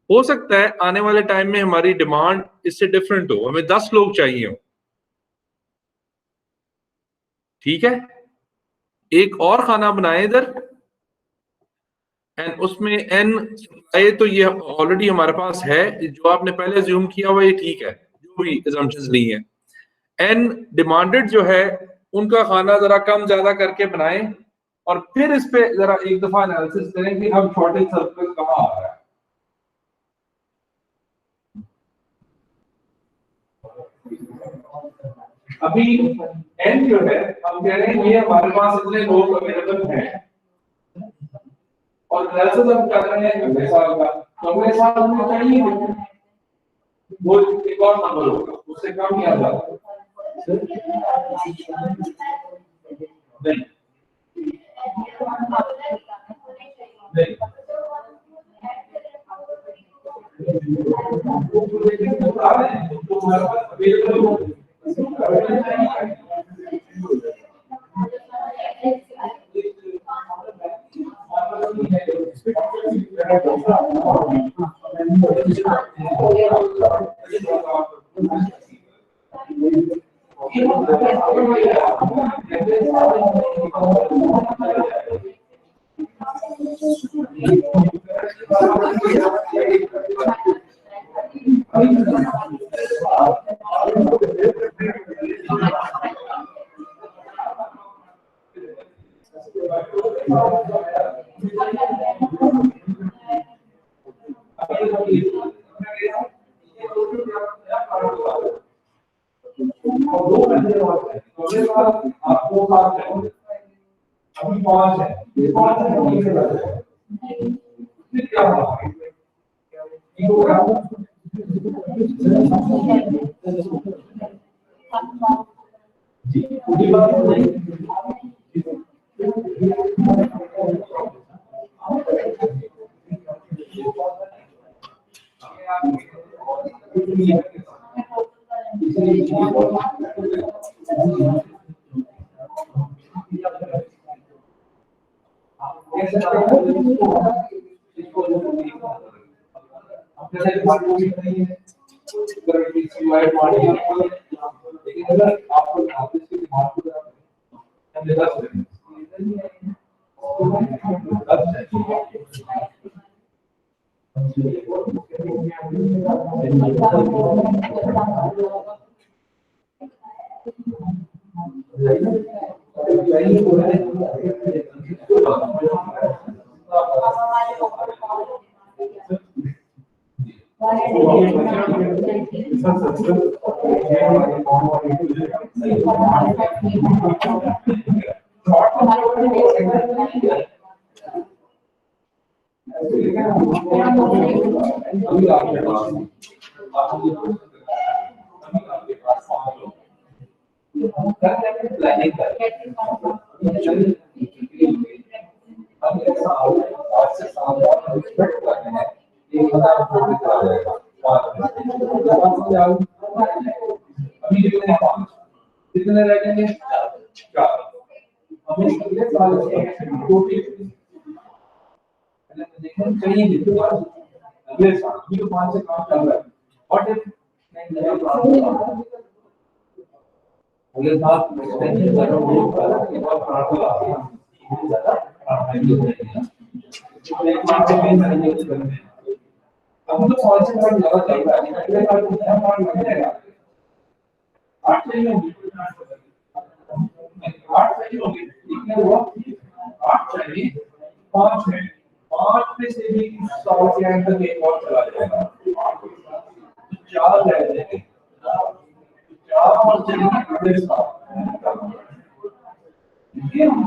A: हो सकता है आने वाले टाइम में हमारी डिमांड इससे डिफरेंट हो, हमें 10 लोग चाहिए हो, ठीक है। एक और खाना बनाए इधर एंड उसमें n सप्लाई, तो ये ऑलरेडी हमारे पास है, जो आपने पहले अज्यूम किया हुआ ये ठीक है, जो भी assumptions ली है। n डिमांडेड जो है उनका खाना जरा कम ज्यादा करके बनाएं और फिर इस पे जरा एक दफा एनालिसिस करें कि अब शॉर्टेज सर्कल कहां आ रहा है। अभी n जो है हम कह रहे हैं ये हमारे पास इतने लोग अवेलेबल हैं और एनालिसिस हम कर रहे हैं अगले साल का, तो अगले साल हमें चाहिए वो एक और नंबर होगा, उससे कम नहीं आ जाता। नहीं आपको अभी 5 है, 5 क्या कितने लगेंगे? 4। हमें अगले साल चाहिए अगले साल 5 से काम चल रहा है। व्हाट इफ अगले साल अब तो 5 से ज्यादा चल रहा है, अगले साल कितना काम लगेगा? 8 चाहिए होगी, 8 चाहिए होगी, कितने हुआ? 8 चाहिए, 5 है, 5 में से भी 100 के अंदर एक और चला जाएगा, 4 रह जाएंगे, 4 और चलेंगे अगले साल। ये हम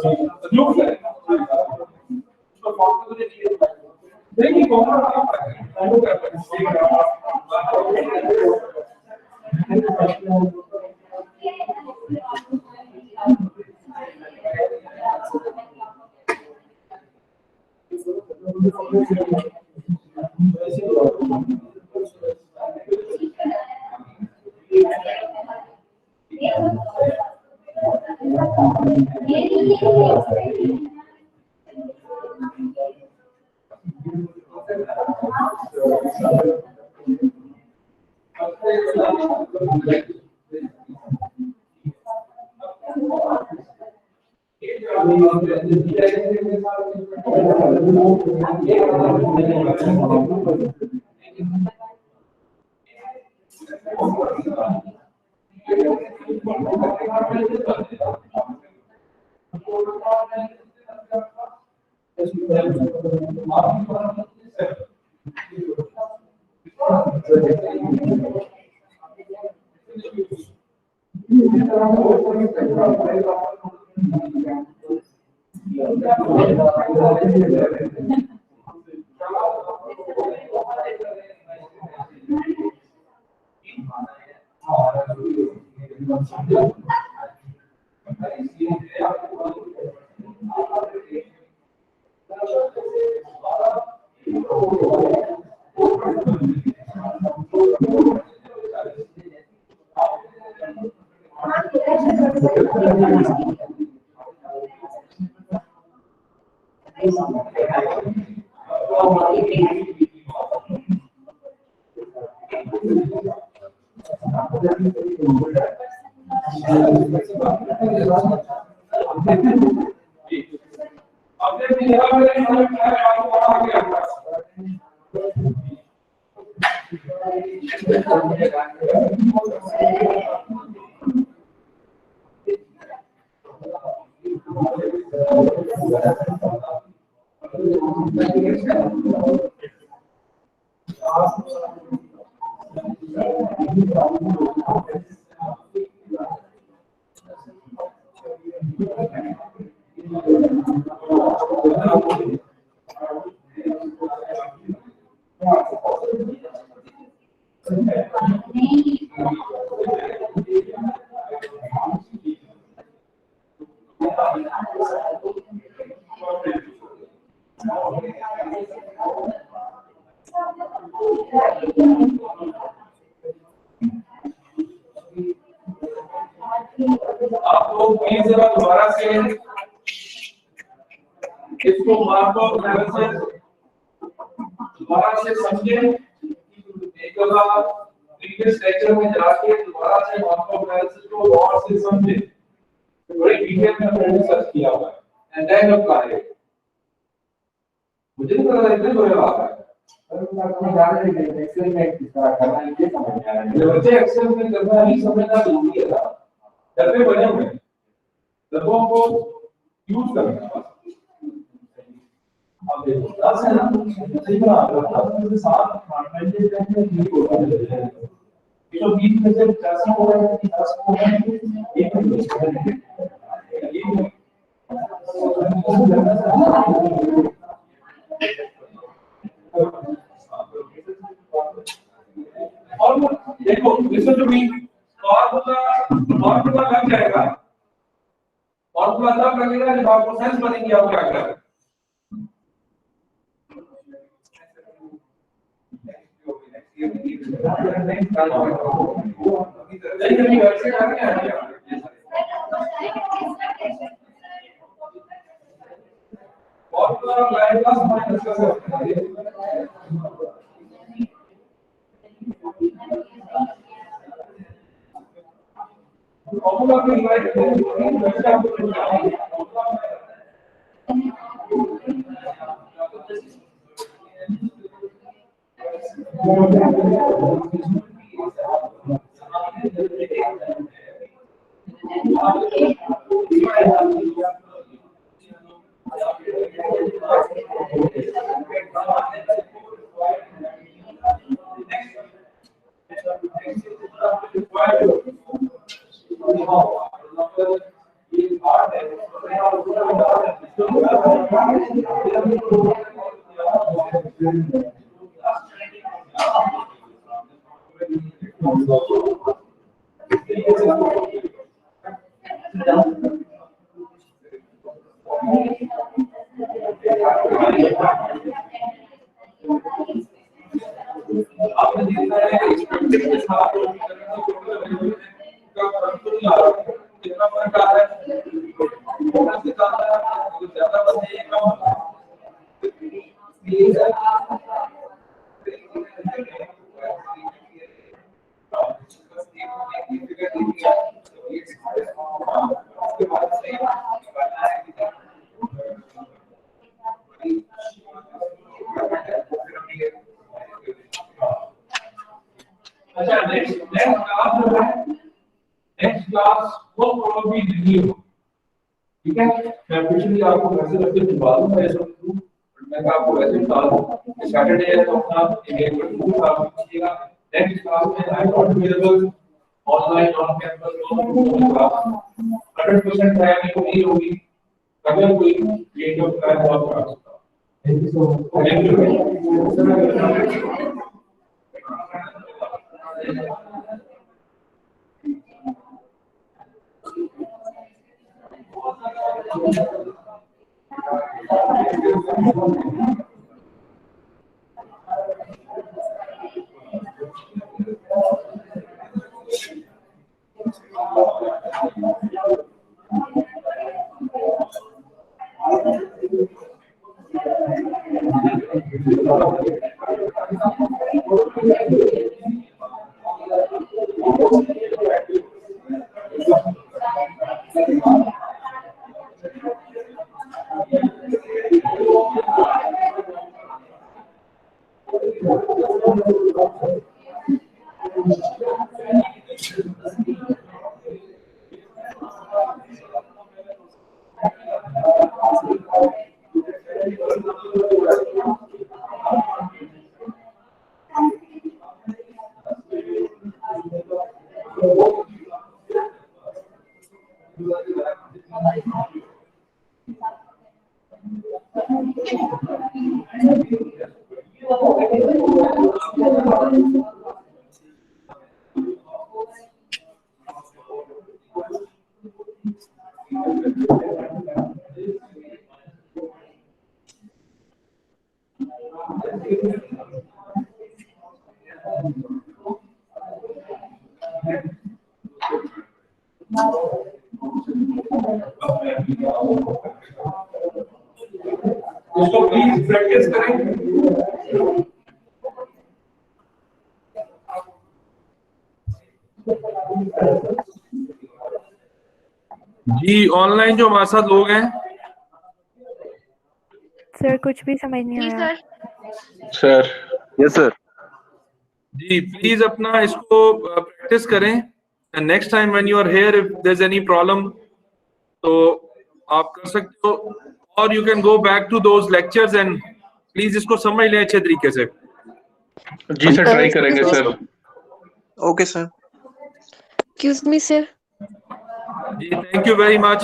J: ब्लू फ्लैग तो फॉर्म को मुझे देखिए कौन चालू कर आप लोग प्लीज जरा दोबारा से इसको मार्को एनालिसिस दोबारा से समझें। एक बार प्रीवियस लेक्चर में जाके दोबारा से मार्को एनालिसिस को गौर से समझें। बड़ी डिटेल में मैंने सर्च किया हुआ है एंड देन अप्लाई इट। मुझे नहीं पता इतने बड़े बात है एक्सेल में कितना करना है ये समझ में आ रहा है। बच्चे एक्सेल में करना ही समझना जरूरी है ना। डब्बे बने हुए हैं, डब्बों को यूज करना। अब देखो 10 है ना, सही बात है। 10 में से 7 परसेंटेज में ठीक होता है। ये तो 20 में से 80 हो रहा है कि 10 हो रहा है एक और देखो लिसन टू मी। फॉर्मूला लग जाएगा। फॉर्मूला तब लगेगा जब आपको सेंस बनेगी आप क्या कर रहे हैं। फॉर्मूला लाइन क्लास में डिस्कस करते हैं। फॉर्मूला को इनवाइट करते हैं। आपने देखा है एक्सपेक्टेड के साथ का फर्क तो नहीं आ रहा, कितना फर्क आ रहा है, थोड़ा सा ज्यादा बस ये कम अच्छा नेक्स्ट क्लास जो है नेक्स्ट क्लास वो प्रोबेबली नहीं हो, ठीक है। मैं पिछली आपको वैसे रख के दिखा दूंगा ऐसा तो मैं आपको वैसे बता दूं सैटरडे है तो अपना एंगेजमेंट ग्रुप आप कीजिएगा। नेक्स्ट क्लास में I not available online on campus class 100% time नहीं होगी, अगर कोई चेंज ऑफ प्लान हुआ तो आ सकता है। Thank you so much. उसको प्लीज प्रैक्टिस करें।
A: जी ऑनलाइन जो हमारे साथ लोग हैं
I: सर कुछ भी समझ नहीं
H: जी
I: आया।
B: Sir
K: yes sir.
A: जी प्लीज अपना इसको प्रैक्टिस करें and next time when you are here if there is any problem तो आप कर सकते हो और you can go back to those lectures and please इसको समझ लें अच्छे तरीके से।
B: जी सर ट्राई करेंगे sir.
D: Okay sir.
C: Excuse me, sir.
A: जी थैंक यू वेरी मच।